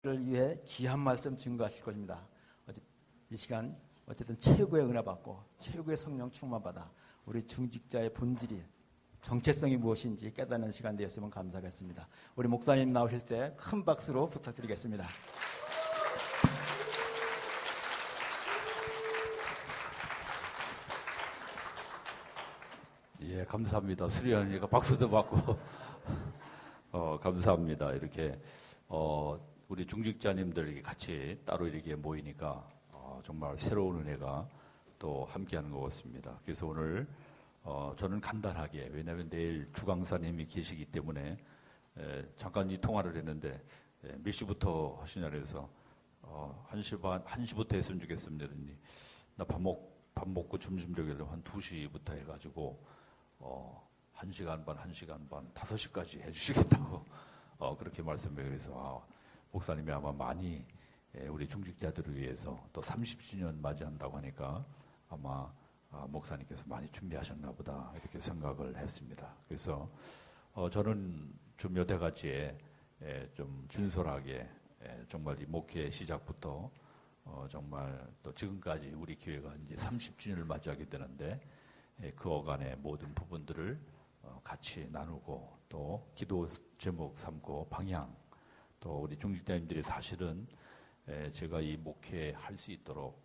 를 위해 귀한 말씀 증거하실 것입니다. 이 시간 어쨌든 최고의 은혜 받고 최고의 성령 충만 받아 우리 중직자의 본질이 정체성이 무엇인지 깨닫는 시간 되었으면 감사하겠습니다. 우리 목사님 나오실 때 큰 박수로 부탁드리겠습니다. 예, 감사합니다. 수리하니까 박수도 받고 감사합니다. 이렇게 우리 중직자님들 같이 따로 이렇게 모이니까 정말 새로운 은혜가 또 함께하는 것 같습니다. 그래서 오늘 저는 간단하게, 왜냐하면 내일 주강사님이 계시기 때문에 잠깐 이 통화를 했는데 몇 시부터 하시냐 그래서 1시 반, 1시부터 했으면 좋겠습니다. 나 밥 먹고 점심 저기를 한 2시부터 해가지고 1시간 반, 5시까지 해주시겠다고 그렇게 말씀해 그래서 목사님이 아마 많이 우리 중직자들을 위해서 또 30주년 맞이한다고 하니까 아마 목사님께서 많이 준비하셨나 보다 이렇게 생각을 했습니다. 그래서 저는 좀 여태까지에 좀 진솔하게 정말 이 목회 시작부터 정말 또 지금까지 우리 교회가 이제 30주년을 맞이하게 되는데 그 어간의 모든 부분들을 같이 나누고 또 기도 제목 삼고 방향 또 우리 중직자님들이 사실은 제가 이 목회 할 수 있도록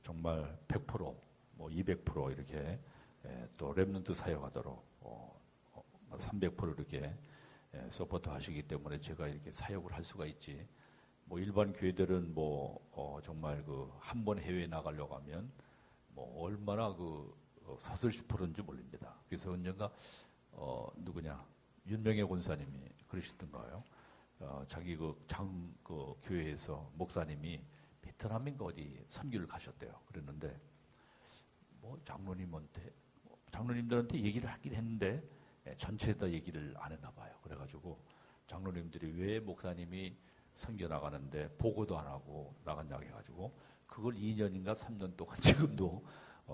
정말 100% 뭐 200% 이렇게 또 렘넌트 사역하도록 300% 이렇게 서포트 하시기 때문에 제가 이렇게 사역을 할 수가 있지. 뭐 일반 교회들은 뭐 정말 그 한 번 해외에 나가려고 하면 뭐 얼마나 그 서슬 퍼는지 모릅니다. 그래서 언젠가 누구냐 윤명애 권사님이 그러시던가요? 자기 그 교회에서 목사님이 베트남인가 어디 선교를 가셨대요. 그랬는데 뭐 장로님들한테 얘기를 하긴 했는데 전체에다 얘기를 안 했나 봐요. 그래가지고 장로님들이 왜 목사님이 선교 나가는데 보고도 안 하고 나갔냐고 해가지고 그걸 2년인가 3년 동안 지금도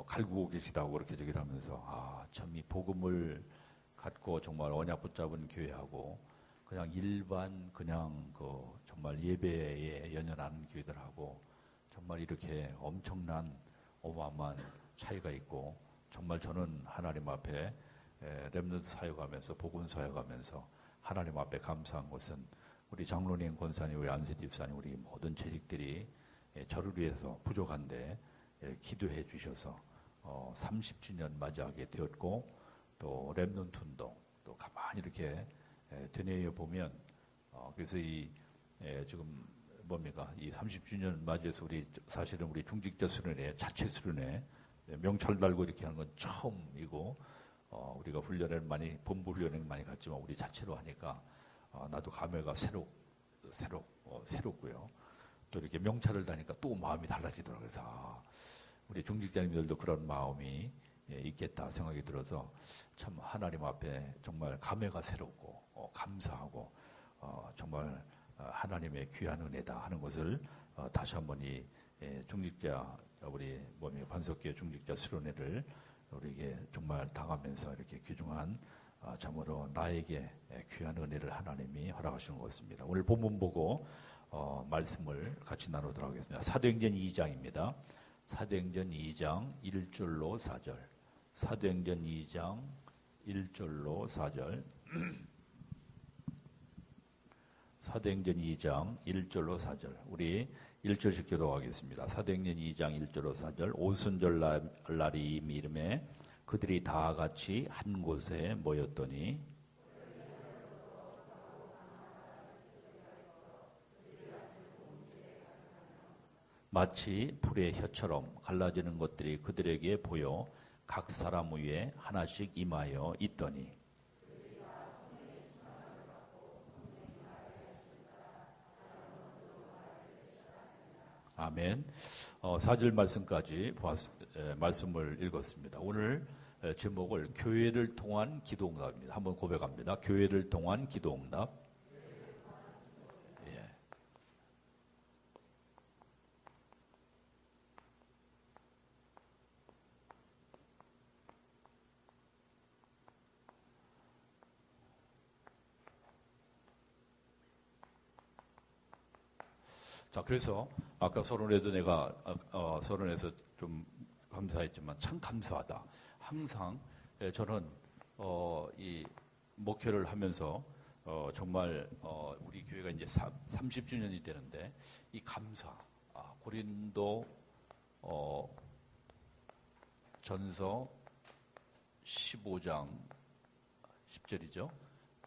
갈구고 계시다고 그렇게 얘기를 하면서 참 이 복음을 갖고 정말 언약 붙잡은 교회하고 그냥 일반 그냥 그 정말 예배에 연연하는 교회들하고 정말 이렇게 엄청난 어마어마한 차이가 있고 정말 저는 하나님 앞에 렘넌트 사역하면서 복음 사역하면서 하나님 앞에 감사한 것은 우리 장로님, 권사님, 우리 안세 집사님, 우리 모든 재직들이 저를 위해서 부족한데 기도해 주셔서 30주년 맞이하게 되었고 또 렘넌트 운동 또 가만히 이렇게 되뇌어 보면 그래서 지금 뭡니까 이 30주년 맞이해서 사실은 우리 중직자 수련회 자체 수련회 명찰 달고 이렇게 하는 건 처음이고 우리가 훈련을 많이 본부 훈련을 많이 갔지만 우리 자체로 하니까 나도 감회가 새롭고요. 또 이렇게 명찰을 다니까 또 마음이 달라지더라고요. 그래서 우리 중직자님들도 그런 마음이 있겠다 생각이 들어서 참 하나님 앞에 정말 감회가 새롭고 감사하고 정말 하나님의 귀한 은혜다 하는 것을 다시 한번 이 중직자 우리 반석교회 중직자 수련회를 우리에게 정말 당하면서 이렇게 귀중한 참으로 나에게 귀한 은혜를 하나님이 허락하시는 것 같습니다. 오늘 본문 보고 말씀을 같이 나누도록 하겠습니다. 사도행전 2장입니다. 사도행전 2장 1절로 4절. 사도행전 2장 1절로 4절. 사도행전 2장 1절로 4절. 우리 1절씩 교독하겠습니다. 사도행전 2장 1절로 4절. 오순절 날이 이름에 그들이 다 같이 한 곳에 모였더니 마치 불의 혀처럼 갈라지는 것들이 그들에게 보여 각 사람 위에 하나씩 임하여 있더니 아멘. 4절 말씀까지 말씀을 읽었습니다. 오늘 제목을 교회를 통한 기도응답입니다. 한번 고백합니다. 교회를 통한 기도응답. 자, 그래서 아까 서론에도 내가 서론에서 좀 감사했지만 참 감사하다. 항상 저는 이 목회를 하면서 정말 우리 교회가 이제 30주년이 되는데 이 감사, 고린도 전서 15장 10절이죠.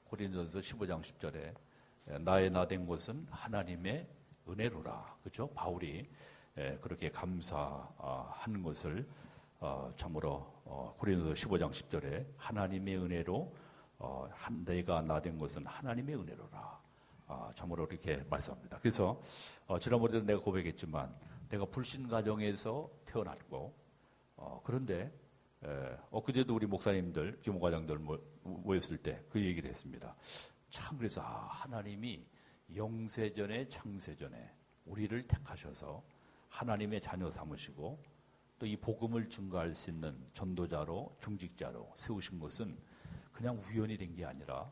고린도전서 15장 10절에 나의 나된 것은 하나님의 은혜로라. 그렇죠? 바울이 그렇게 감사하는 것을 참으로 고린도서 15장 10절에 하나님의 은혜로 내가 나된 것은 하나님의 은혜로라. 참으로 이렇게 말씀합니다. 그래서 지난번에도 내가 고백했지만 내가 불신 가정에서 태어났고 그런데 엊그제도 우리 목사님들 교무과장들 모였을 때 그 얘기를 했습니다. 참 그래서 하나님이 영세전에 창세전에 우리를 택하셔서 하나님의 자녀 삼으시고 또 이 복음을 증거할 수 있는 전도자로 중직자로 세우신 것은 그냥 우연이 된 게 아니라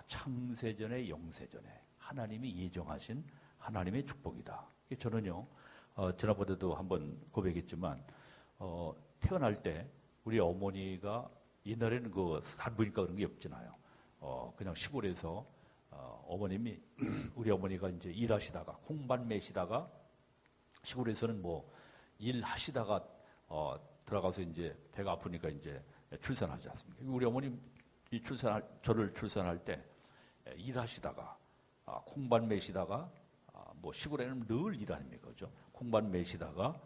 창세전에 영세전에 하나님이 예정하신 하나님의 축복이다. 저는요 지난번에도 한번 고백했지만 태어날 때 우리 어머니가 옛날에는 그 산부인과 그런 게 없잖아요. 그냥 시골에서 어머님이 우리 어머니가 이제 일하시다가 콩밭 매시다가 시골에서는 뭐 일하시다가 들어가서 이제 배가 아프니까 이제 출산하지 않습니까? 우리 어머님 저를 출산할 때 일하시다가 콩밭 매시다가 뭐 시골에는 늘 일 아닙니까, 그죠? 콩밭 매시다가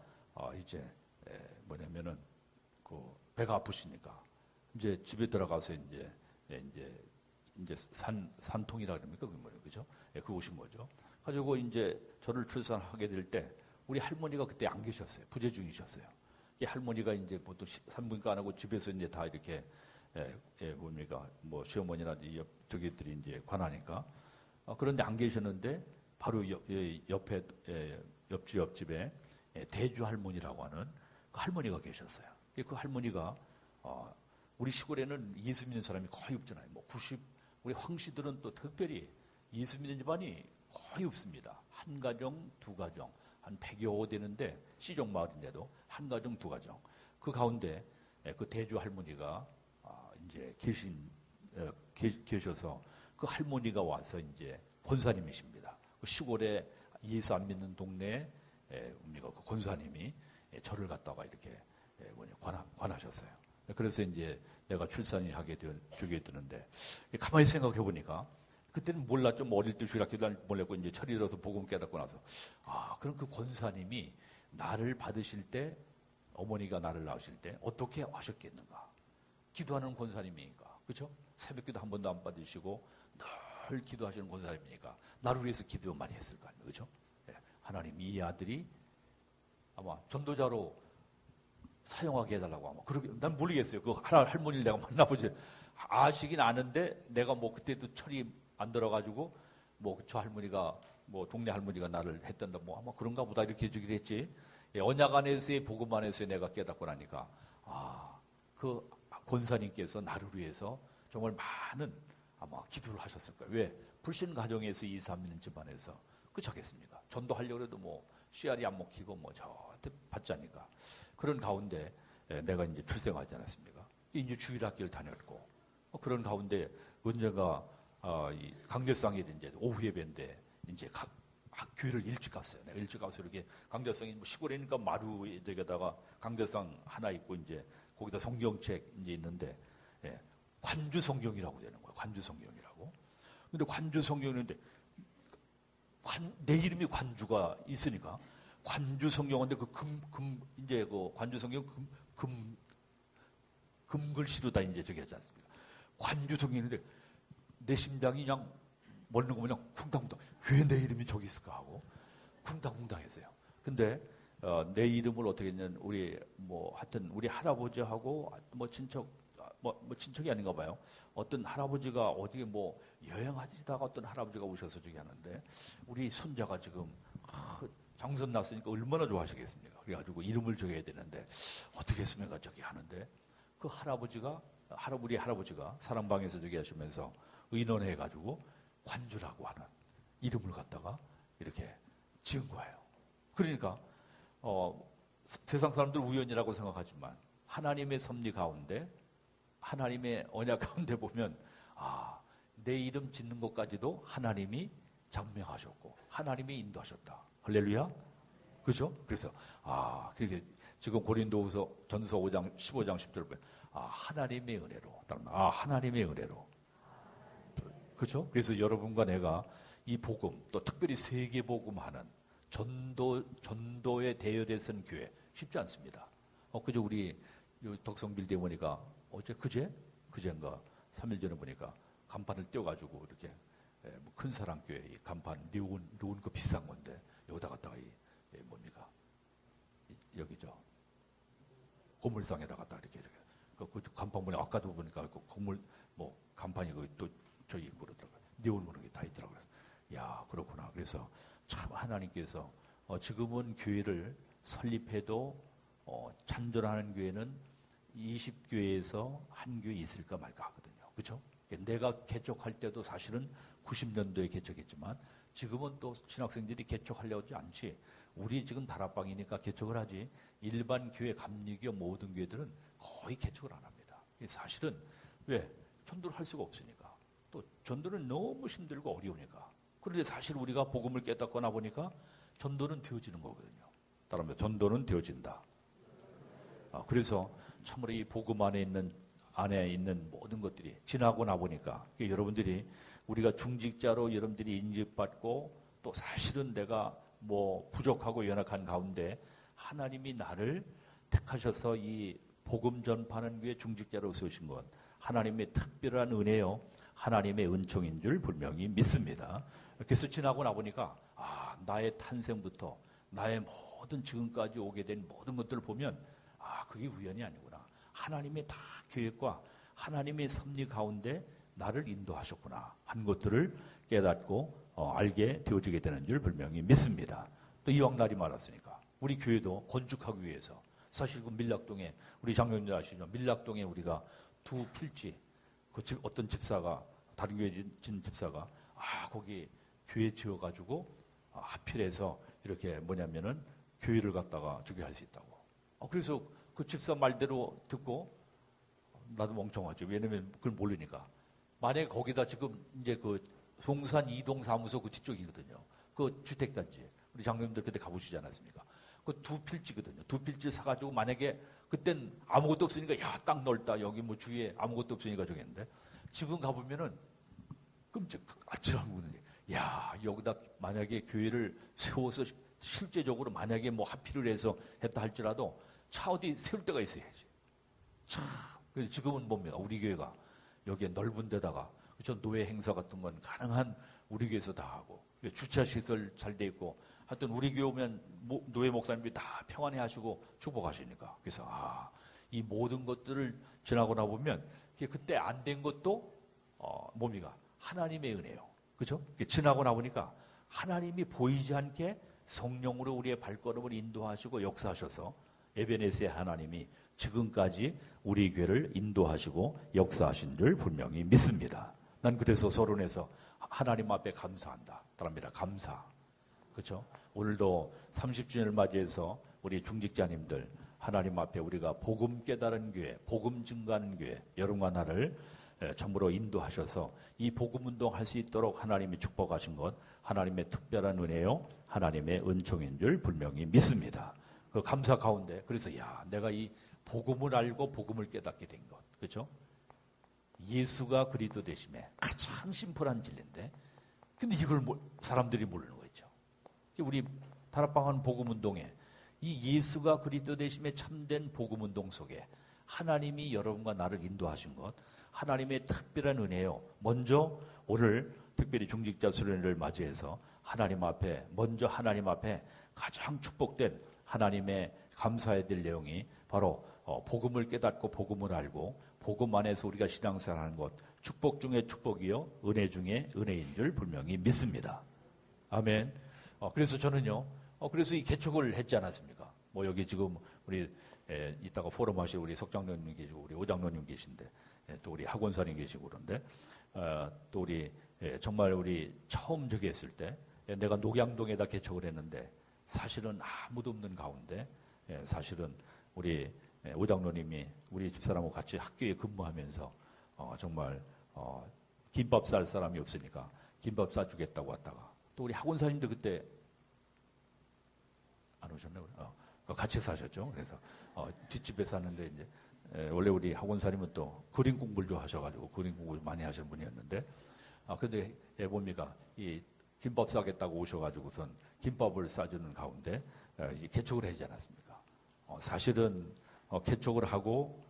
이제 뭐냐면은 그 배가 아프시니까 이제 집에 들어가서 이제 산통이라 그럽니까? 그게 뭐예요, 그죠? 그 오신 거죠. 가지고 이제 저를 출산하게 될 때 우리 할머니가 그때 안 계셨어요. 부재 중이셨어요. 이 할머니가 이제 보통 산부인과 안 하고 집에서 이제 다 이렇게 뭡니까? 뭐 시어머니나 저기들이 이제 관하니까 그런데 안 계셨는데 바로 옆에 옆집에 대주 할머니라고 하는 그 할머니가 계셨어요. 그 할머니가 우리 시골에는 예수 믿는 사람이 거의 없잖아요. 뭐 우리 황씨들은 또 특별히 예수 믿는 집안이 거의 없습니다. 한 가정, 두 가정, 한 100여 되는데 시종 마을인데도 한 가정, 두 가정. 그 가운데 그 대주 할머니가 이제 계셔서 그 할머니가 와서 이제 권사님이십니다. 그 시골에 예수 안 믿는 동네에 우리가 그 권사님이 저를 갖다가 이렇게 관하셨어요. 그래서 이제 내가 출산이 주게 되는데 가만히 생각해 보니까 그때는 몰랐죠. 뭐 어릴 때 주일학교도 몰랐고 이제 철이 들어서 복음 깨닫고 나서 그럼 그 권사님이 나를 받으실 때 어머니가 나를 낳으실 때 어떻게 하셨겠는가? 기도하는 권사님이니까 그렇죠? 새벽기도 한 번도 안 받으시고 늘 기도하시는 권사님이니까 나를 위해서 기도 많이 했을 거 아니에요, 그렇죠? 하나님 이 아들이 아마 전도자로 사용하게 해달라고 아마 그렇게 난 모르겠어요. 그 할머니를 내가 만나보지 아시긴 아는데 내가 뭐 그때도 철이 안 들어가지고 뭐 저 할머니가 뭐 동네 할머니가 나를 했던다 뭐 아마 그런가 보다 이렇게 해주기도 했지. 언약 안에서의 복음 안에서의 내가 깨닫고 나니까 그 권사님께서 나를 위해서 정말 많은 아마 기도를 하셨을 거예요. 왜? 불신 가정에서 예수 안 믿는 집안에서 그렇겠습니까? 전도하려고 해도 뭐 씨알이 안 먹히고 뭐 저한테 받자니까 그런 가운데 내가 이제 출생하지 않았습니까? 이제 주일학교를 다녔고 그런 가운데 언젠가 이 강대상에 이제 오후 예배인데 이제 교회를 일찍 갔어요. 내가 일찍 가서 이렇게 강대상이 뭐 시골이니까 마루에다가 강대상 하나 있고 이제 거기다 성경책 이제 있는데 관주 성경이라고 되는 거예요. 관주 성경이라고. 근데 관주 성경인데 내 이름이 관주가 있으니까 관주 성경인데 이제 그 관주 성경 금글씨로 다 이제 저기 하지 않습니까? 관주 성경인데 내 심장이 그냥 먹는 거 그냥 쿵당쿵당. 왜 내 이름이 저기 있을까 하고 쿵당쿵당했어요. 근데 내 이름을 어떻게 했냐면 하여튼 우리 할아버지하고 뭐 친척이 아닌가 봐요. 어떤 할아버지가 어디에 뭐 여행하시다가 어떤 할아버지가 오셔서 저기 하는데 우리 손자가 지금 장선 났으니까 얼마나 좋아하시겠습니까? 그래가지고 이름을 적어야 되는데 어떻게 했습니까? 저기 하는데 그 우리 할아버지가 사랑방에서 저기 하시면서 의논해가지고 관주라고 하는 이름을 갖다가 이렇게 지은 거예요. 그러니까 세상 사람들 우연이라고 생각하지만 하나님의 섭리 가운데, 하나님의 언약 가운데 보면 내 이름 짓는 것까지도 하나님이 장명하셨고 하나님이 인도하셨다. 할렐루야. 그죠? 그래서 그렇게 지금 고린도후서 전서 5장 15장 10절 보면 하나님의 은혜로, 하나님의 은혜로. 그죠? 그래서 여러분과 내가 이 복음, 또 특별히 세계 복음하는 전도의 대열에 선 교회 쉽지 않습니다. 그저 우리 덕성빌 대원이가 그제인가 3일 전에 보니까 간판을 띄워가지고 이렇게 큰 사랑 교회 이 간판 리온 거 비싼 건데 여기다 갖다가 뭡니까 여기죠 고물상에다 갖다 이렇게 그 간판 보니 아까도 보니까 그 고물 뭐 간판이 또 저기 그러더라고요. 리온 그런 게 다 있더라고요. 야 그렇구나. 그래서 참 하나님께서 지금은 교회를 설립해도 찬전하는 교회는 20교회에서 한 교회 있을까 말까 하거든요. 그렇죠? 내가 개척할 때도 사실은 90년도에 개척했지만 지금은 또 신학생들이 개척하려고 하지 않지. 우리 지금 다락방이니까 개척을 하지. 일반 교회, 감리교 모든 교회들은 거의 개척을 안 합니다. 사실은 왜? 전도를 할 수가 없으니까. 또 전도는 너무 힘들고 어려우니까. 그런데 사실 우리가 복음을 깨닫거나 보니까 전도는 되어지는 거거든요. 따라하면 전도는 되어진다. 그래서 참으로 이 복음 안에 있는 모든 것들이 지나고 나 보니까 여러분들이 우리가 중직자로 여러분들이 인식받고 또 사실은 내가 뭐 부족하고 연약한 가운데 하나님이 나를 택하셔서 이 복음 전파하는 교회 중직자로 세우신 것 하나님의 특별한 은혜요. 하나님의 은총인 줄 분명히 믿습니다. 그래서 지나고 나 보니까 나의 탄생부터 나의 모든 지금까지 오게 된 모든 것들을 보면 그게 우연이 아니구나. 하나님의 다 계획과 하나님의 섭리 가운데 나를 인도하셨구나 한 것들을 깨닫고 알게 되어지게 되는 줄 분명히 믿습니다. 또 이왕 날이 많았으니까 우리 교회도 건축하기 위해서 사실 그 밀락동에 우리 장로님들 아시죠? 밀락동에 우리가 두 필지 어떤 집사가 다른 교회 진 집사가 거기 교회 지어가지고 하필해서 이렇게 뭐냐면은 교회를 갖다가 저기 할 수 있다고. 그래서 그 집사 말대로 듣고 나도 멍청하죠. 왜냐면 그걸 모르니까. 만약에 거기다 지금 이제 그 송산 2동 사무소 그 뒤쪽이거든요. 그 주택단지. 우리 장로님들 그때 가보시지 않았습니까? 그 두 필지거든요. 두 필지 사가지고 만약에 그땐 아무것도 없으니까 야, 땅 넓다. 여기 뭐 주위에 아무것도 없으니까 저기 했는데 지금 가보면은 끔찍 아찔한 야, 여기다 만약에 교회를 세워서 실제적으로 만약에 뭐 합의를 해서 했다 할지라도 차 어디 세울 데가 있어야지. 참. 그래서 지금은 뭡니까? 우리 교회가 여기에 넓은 데다가 그렇죠? 노예 행사 같은 건 가능한 우리 교회에서 다 하고 주차 시설 잘 돼 있고 하여튼 우리 교회 오면 노예 목사님들이 다 평안해 하시고 축복하시니까 그래서 이 모든 것들을 지나고 나 보면 그때 안 된 것도 뭡니까? 하나님의 은혜요. 그렇죠? 지나고 나 보니까 하나님이 보이지 않게 성령으로 우리의 발걸음을 인도하시고 역사하셔서 에베네스의 하나님이 지금까지 우리 교회를 인도하시고 역사하신 줄 분명히 믿습니다. 난 그래서 서론에서 하나님 앞에 감사한다. 따릅니다. 감사. 그렇죠? 오늘도 30주년을 맞이해서 우리 중직자님들 하나님 앞에 우리가 복음 깨달은 교회, 복음 증가하는 교회 여러분과 나를 전부로 인도하셔서 이 복음 운동할 수 있도록 하나님이 축복하신 것 하나님의 특별한 은혜요. 하나님의 은총인 줄 분명히 믿습니다. 그 감사 가운데 그래서 내가 이 복음을 알고 복음을 깨닫게 된 것. 그렇죠? 예수가 그리스도 되심에 가장 심플한 진리인데 근데 이걸 사람들이 모르는 거죠. 우리 다락방하는 복음운동에 이 예수가 그리스도 되심에 참된 복음운동 속에 하나님이 여러분과 나를 인도하신 것 하나님의 특별한 은혜요. 먼저 오늘 특별히 중직자 수련회를 맞이해서 하나님 앞에 먼저 하나님 앞에 가장 축복된 하나님의 감사해야 될 내용이 바로 복음을 깨닫고 복음을 알고 복음 안에서 우리가 신앙생활하는 것 축복 중에 축복이요 은혜 중에 은혜인 줄 분명히 믿습니다. 아멘. 그래서 저는요. 그래서 이 개척을 했지 않았습니까? 뭐 여기 지금 우리 이따가 포럼 하실 우리 석장로님 계시고 우리 오장로님 계신데 또 우리 학원사님 계시고 그런데 또 우리 정말 우리 처음 저기 했을 때 내가 녹양동에다 개척을 했는데 사실은 아무도 없는 가운데 사실은 우리 오장로님이 우리 집사람하고 같이 학교에 근무하면서 정말 김밥 쌀 사람이 없으니까 김밥 싸주겠다고 왔다가 또 우리 학원사님도 그때 안 오셨나요? 같이 사셨죠. 그래서 뒷집에 사는데 이제 원래 우리 학원사님은 또 그림 공부를 좋아하셔가지고 그림 공부를 많이 하시는 분이었는데 근데 뭡니까 이 김밥 싸겠다고 오셔가지고선 김밥을 싸주는 가운데 개척을 하지 않았습니까? 사실은 개척을 하고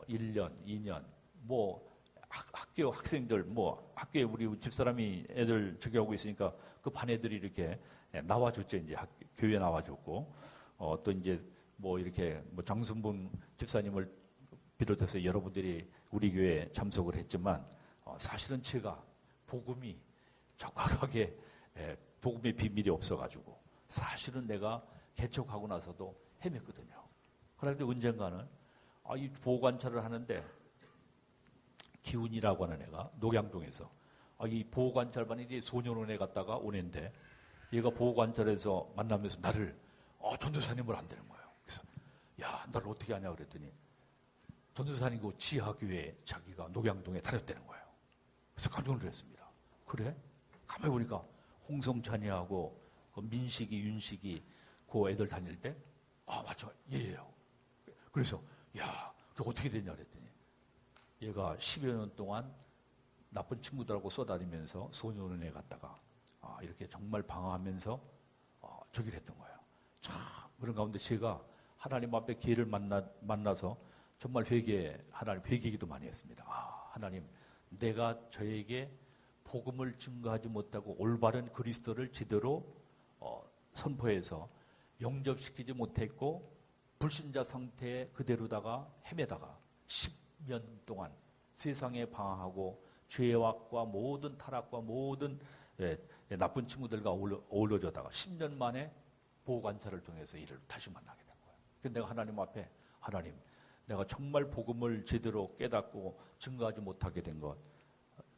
1년, 2년 뭐 학교 학생들 뭐 학교에 우리 집사람이 애들 저기 하고 있으니까 그 반 애들이 이렇게 나와줬죠. 이제 교회 나와줬고 또 이제 뭐 이렇게 뭐 장순봉 집사님을 비롯해서 여러분들이 우리 교회에 참석을 했지만 사실은 제가 복음이 정확하게 복음의 비밀이 없어가지고 사실은 내가 개척하고 나서도 헤맸거든요. 그런데 언젠가는 이 보호관찰을 하는데 기훈이라고 하는 애가 녹양동에서 이 보호관찰반이 소년원에 갔다가 오는데 얘가 보호관찰에서 만나면서 나를 전도사님을 안 되는 거예요. 그래서 야 나를 어떻게 하냐 그랬더니 전도사님고 지하교회 자기가 녹양동에 다녔다는 거예요. 그래서 깜짝 놀랐습니다. 그래? 가만히 보니까 홍성찬이하고 그 민식이, 윤식이 그 애들 다닐 때 맞죠. 얘예요. 그래서 야 그게 어떻게 됐냐 그랬더니 얘가 10여 년 동안 나쁜 친구들하고 쏘다니면서 소년원에 갔다가 이렇게 정말 방황하면서 저기를 했던 거예요. 참 그런 가운데 제가 하나님 앞에 기회를 만나서 정말 하나님 회개기도 많이 했습니다. 하나님 내가 저에게 복음을 증거하지 못하고 올바른 그리스도를 제대로 선포해서 영접시키지 못했고 불신자 상태에 그대로다가 헤매다가 10년 동안 세상에 방황하고 죄악과 모든 타락과 모든 나쁜 친구들과 어우러져다가 10년 만에 보호관찰을 통해서 이를 다시 만나게 된 거예요. 그래서 내가 하나님 앞에 하나님 내가 정말 복음을 제대로 깨닫고 증거하지 못하게 된 것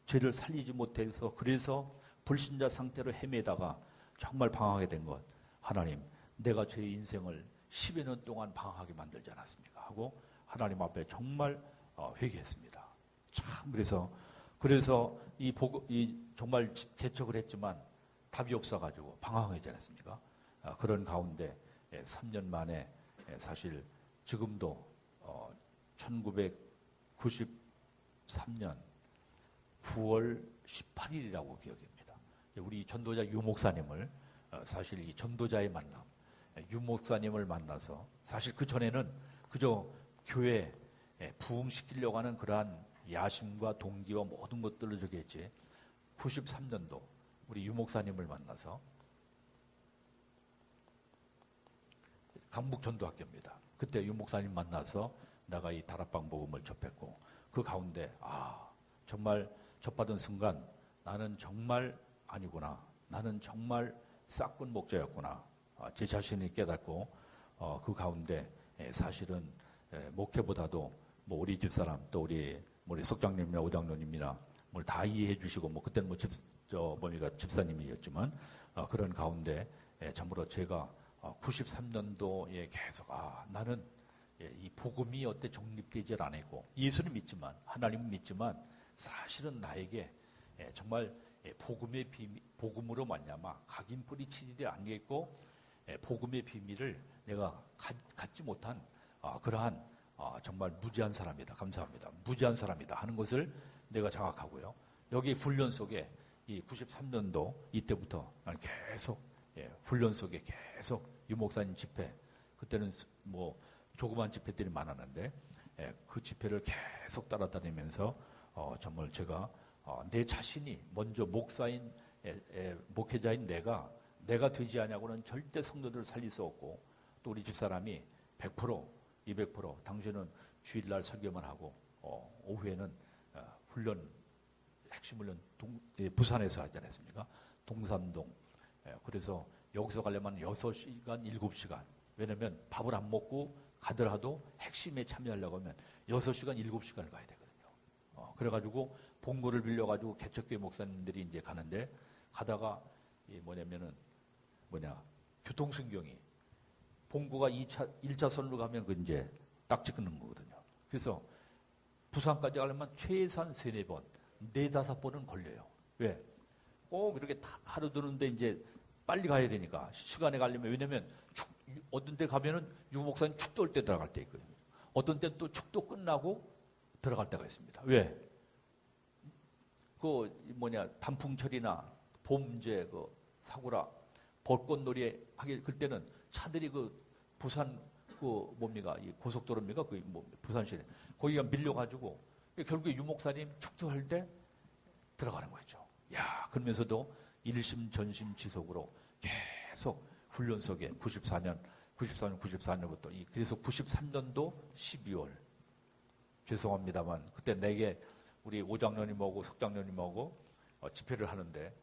죄를 살리지 못해서 그래서 불신자 상태로 헤매다가 정말 방황하게 된 것 하나님 내가 제 인생을 10여 년 동안 방황하게 만들지 않았습니까? 하고 하나님 앞에 정말 회개했습니다. 참 그래서 이 정말 개척을 했지만 답이 없어가지고 방황하지 않았습니까? 그런 가운데 3년 만에 사실 지금도 1993년 9월 18일이라고 기억합니다. 우리 전도자 유 목사님을 사실 이 전도자의 만남, 유 목사님을 만나서 사실 그 전에는 그저 교회 부흥시키려고 하는 그러한 야심과 동기와 모든 것들을 저기 했지 93년도 우리 유 목사님을 만나서 강북전도학교입니다. 그때 유 목사님 만나서 내가 이 다락방 복음을 접했고 그 가운데 정말 접받은 순간 나는 정말 아니구나. 나는 정말 싹군 목자였구나. 제 자신이 깨닫고 그 가운데 사실은 목회보다도 뭐 우리 집사람 또 우리 속장님이나 오장로님이나 뭘 다 이해해 주시고 뭐 그때는 집사님이었지만 그런 가운데 전부로 제가 93년도에 계속 나는 이 복음이 어때 정립되지 않았고 예수는 믿지만 하나님은 믿지만 사실은 나에게 정말 복음의 비밀, 복음으로 말미암아 각인 뿌리치지 않겠고 복음의 비밀을 내가 갖지 못한 그러한 정말 무지한 사람이다. 감사합니다. 무지한 사람이다 하는 것을 내가 자각하고요. 여기 훈련 속에 이 93년도 이때부터 나는 계속 훈련 속에 계속 유 목사님 집회 그때는 뭐 조그만 집회들이 많았는데 그 집회를 계속 따라다니면서 정말 제가 내 자신이 먼저 목사인 목회자인 내가 되지 않냐고는 절대 성도들을 살릴 수 없고 또 우리 집사람이 100% 200% 당신은 주일날 설교만 하고 오후에는 핵심 훈련 부산에서 하지 않았습니까? 동삼동. 그래서 여기서 가려면 6시간 7시간 왜냐하면 밥을 안 먹고 가더라도 핵심에 참여하려고 하면 6시간 7시간을 가야 되거든요. 그래가지고 봉고를 빌려가지고 개척교회 목사님들이 이제 가는데 가다가 교통순경이 봉구가 1차선으로 가면 그 이제 딱지 끊는 거거든요. 그래서 부산까지 가려면 최소한 3-4번, 4-5번은 걸려요. 왜? 꼭 이렇게 다 가로두는데 이제 빨리 가야 되니까 시간에 가려면, 왜냐면 어떤 데 가면은 유 목사님 축도 올 때 들어갈 때 있거든요. 어떤 때 또 축도 끝나고 들어갈 때가 있습니다. 왜? 단풍철이나 봄 이제 사구라 벚꽃놀이 하기 그때는 차들이 부산 이 고속도로입니까? 부산시내 거기가 밀려가지고 결국에 유 목사님 축도할 때 들어가는 거죠. 야, 그러면서도 일심 전심 지속으로 계속 훈련 속에 94년부터 그래서 93년도 12월 죄송합니다만 그때 내게 우리 오장로님하고 석장로님하고 집회를 하는데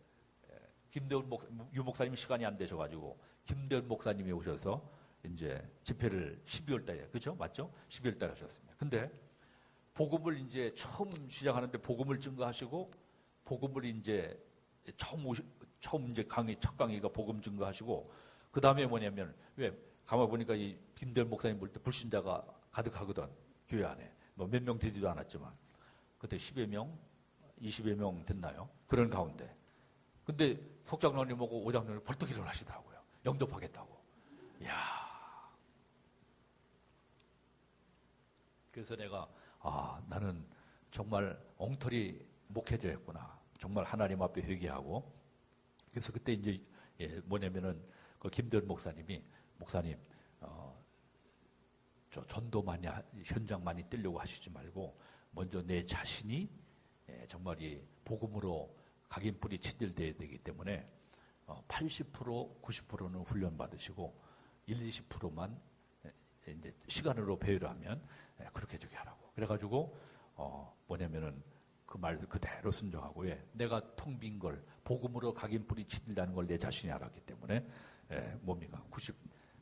김대훈 유 목사님이 시간이 안 되셔가지고 김대훈 목사님이 오셔서 이제 집회를 12월 달에, 그죠? 맞죠? 12월 달에 하셨습니다. 근데 복음을 이제 처음 시작하는데 복음을 증거하시고 복음을 이제 처음 이제 첫 강의가 복음 증거하시고 그 다음에 뭐냐면 왜 가만 보니까 이 김대훈 목사님 볼 때 불신자가 가득하거든 교회 안에 뭐 몇 명 되지도 않았지만 그때 10여 명, 20여 명 됐나요? 그런 가운데 근데 석장로님하고 오장로님 벌떡 일어나시더라고요. 영접하겠다고. 이야. 그래서 내가 나는 정말 엉터리 목회자였구나. 정말 하나님 앞에 회개하고 그래서 그때 이제 뭐냐면은 그 김대훈 목사님 저 전도 많이 현장 많이 뜨려고 하시지 말고 먼저 내 자신이 정말 이 복음으로 각인뿌리 친들돼야 되기 때문에 80% 90%는 훈련 받으시고 1-20%만 이제 시간으로 배회를 하면 그렇게 주게 하라고. 그래가지고 뭐냐면은 그 말 그대로 순종하고 내가 텅 빈 걸 복음으로 각인뿌리 친들다는 걸 내 자신이 알았기 때문에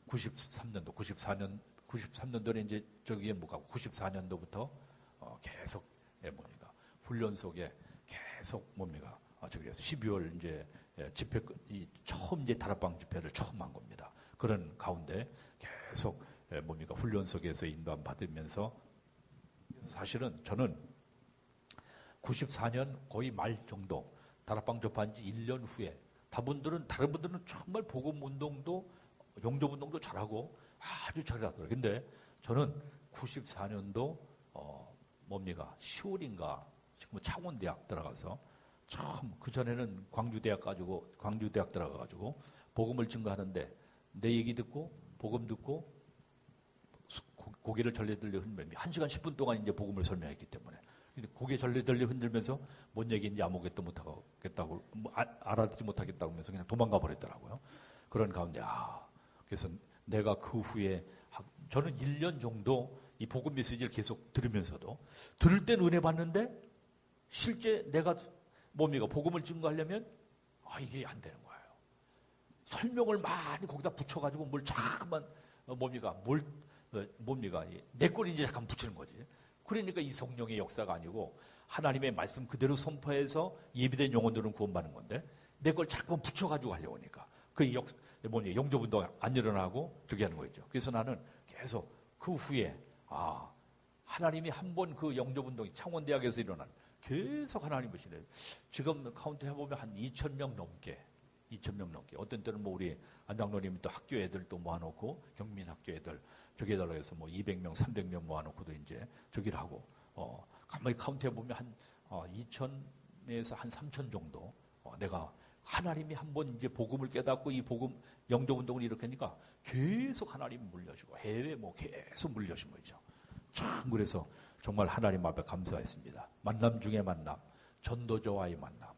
93년도에 이제 저기에 가고 94년도부터 계속 훈련 속에 계속 그래서 12월 이제 집회 처음 이제 다락방 집회를 처음 한 겁니다. 그런 가운데 계속 훈련 속에서 인도함 받으면서 사실은 저는 94년 거의 말 정도 다락방 접한 지 1년 후에 다른 분들은 정말 복음 운동도 영접 운동도 잘하고 아주 잘하더라고요. 근데 저는 94년도 10월인가 지금 창원대학 들어가서 처음 그전에는 광주대학 들어가가지고 복음을 증거하는데 내 얘기 듣고 복음 듣고 고개를 절레절레 흔들며 1시간 10분 동안 이제 복음을 설명했기 때문에 고개 절레절레 흔들면서 뭔 얘기인지 아무것도 못하겠다고 알아듣지 못하겠다고 하면서 그냥 도망가 버렸더라고요. 그런 가운데 그래서 내가 그 후에 저는 1년 정도 이 복음 메시지를 계속 들으면서도 들을 땐 은혜 받는데 실제 내가 복음을 증거하려면 이게 안 되는 거예요. 설명을 많이 거기다 붙여가지고 뭘 자꾸만 내 꼴 이제 잠깐 붙이는 거지. 그러니까 이 성령의 역사가 아니고 하나님의 말씀 그대로 선포해서 예비된 영혼들은 구원받는 건데 내 걸 자꾸만 붙여가지고 하려고 하니까 영접운동 안 일어나고 저기 하는 거죠. 그래서 나는 계속 그 후에 하나님이 한 번 그 영접운동이 창원대학에서 일어난 계속 하나님 보시네. 지금 카운트 해보면 한 2,000명 넘게 어떤 때는 우리 안장로님이 또 학교 애들 또 모아놓고 경민 학교 애들 저기 해달라고 해서 200명 300명 모아놓고도 이제 저기를 하고 가만히 카운트 해보면 한 2,000에서 한 3,000 정도 내가 하나님이 한 번 이제 복음을 깨닫고 이 복음 영접운동을 이렇게 하니까 계속 하나님 물려주고 해외 계속 물려준 거죠. 참 그래서 정말 하나님 앞에 감사했습니다. 만남 중에 만남, 전도자와의 만남.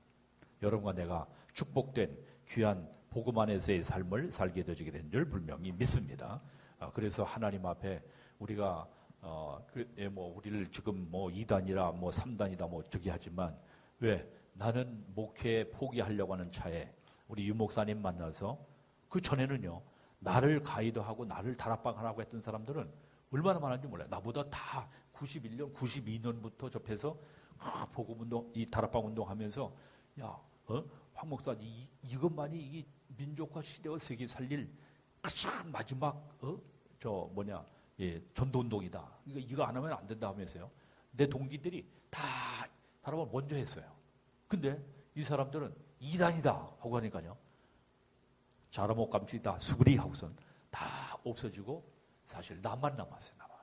여러분과 내가 축복된 귀한 복음 안에서의 삶을 살게 되게 된 줄 분명히 믿습니다. 그래서 하나님 앞에 우리가 우리를 지금 2단이라 3단이다 저기 하지만 왜 나는 목회 포기하려고 하는 차에 우리 유 목사님 만나서 그 전에는요 나를 가이드하고 나를 다락방하라고 했던 사람들은 얼마나 많은지 몰라요. 나보다 다 91년, 92년부터 접해서 복음운동, 이 다락방 운동하면서 황 목사 이것만이 이 민족과 시대와 세계 살릴 가장 마지막 전도운동이다. 이거 안 하면 안 된다 하면서요. 내 동기들이 다 다락방을 먼저 했어요. 근데 이 사람들은 이단이다 하고 하니까요. 자라못 감추다 수그리 하고선 다 없어지고 사실 나만 남았어요. 나만.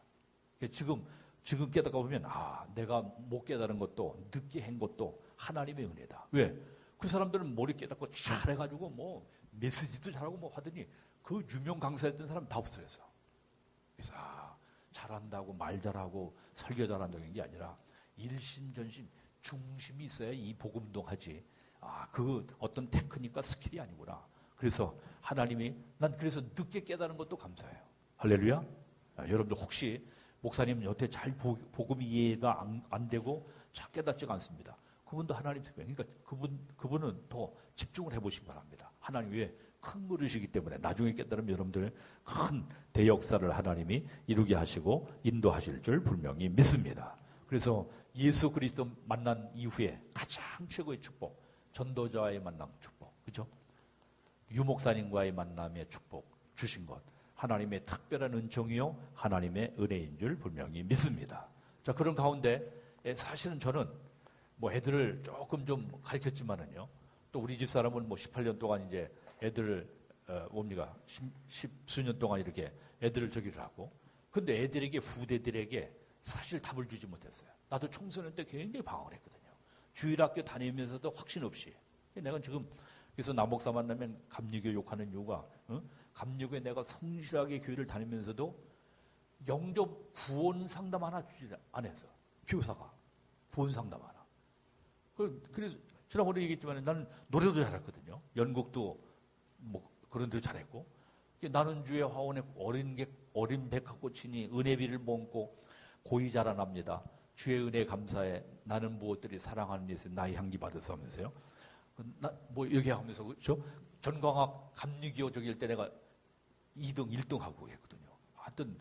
지금 깨닫고 보면 내가 못 깨달은 것도 늦게 한 것도 하나님의 은혜다. 왜? 그 사람들은 머리 깨닫고 잘해가지고 뭐 메시지도 잘하고 뭐 하더니 그 유명 강사였던 사람 다 없어졌어. 그래서 잘한다고 말 잘하고 설교 잘한다는 게 아니라 일심전심 중심이 있어야 이 복음동 하지. 그 어떤 테크닉과 스킬이 아니구나. 그래서 하나님이 난 그래서 늦게 깨달은 것도 감사해요. 할렐루야. 여러분들 혹시 목사님 여태 잘 복음이 이해가 안 되고 잘 깨닫지가 않습니다. 그분도 하나님 특별. 그러니까 그분은 더 집중을 해보시기 바랍니다. 하나님 왜 큰 그릇이기 때문에 나중에 깨달으면 여러분들 큰 대역사를 하나님이 이루게 하시고 인도하실 줄 분명히 믿습니다. 그래서 예수 그리스도 만난 이후에 가장 최고의 축복, 전도자와의 만남 축복, 그죠? 유목사님과의 만남의 축복 주신 것, 하나님의 특별한 은총이요, 하나님의 은혜인 줄 분명히 믿습니다. 자, 그런 가운데 사실은 저는 뭐 애들을 조금 좀 가르쳤지만은요, 또 우리 집 사람은 뭐 18년 동안 이제 애들을 십수년 동안 이렇게 애들을 저기를 하고, 근데 애들에게 후대들에게 사실 답을 주지 못했어요. 나도 청소년 때 굉장히 방황을 했거든요. 주일학교 다니면서도 확신 없이. 내가 지금 그래서 남목사 만나면 감리교 욕하는 이유가 감리교에 내가 성실하게 교회를 다니면서도 영접 구원 상담 하나 주지 안 했어. 교사가 구원 상담 하나. 그래서 지난번에 얘기했지만 나는 노래도 잘했거든요. 연극도 뭐 그런 데 잘했고, 나는 주의 화원에 어린 백합꽃이니 은혜비를 먹고 고이 자라납니다. 주의 은혜 감사해. 나는 무엇들이 사랑하는 예수 나의 향기 받아서 하면서요. 뭐 얘기하면서 그렇죠? 전광학 감리교 저기일 때 내가 2등, 1등 하고 했거든요. 하여튼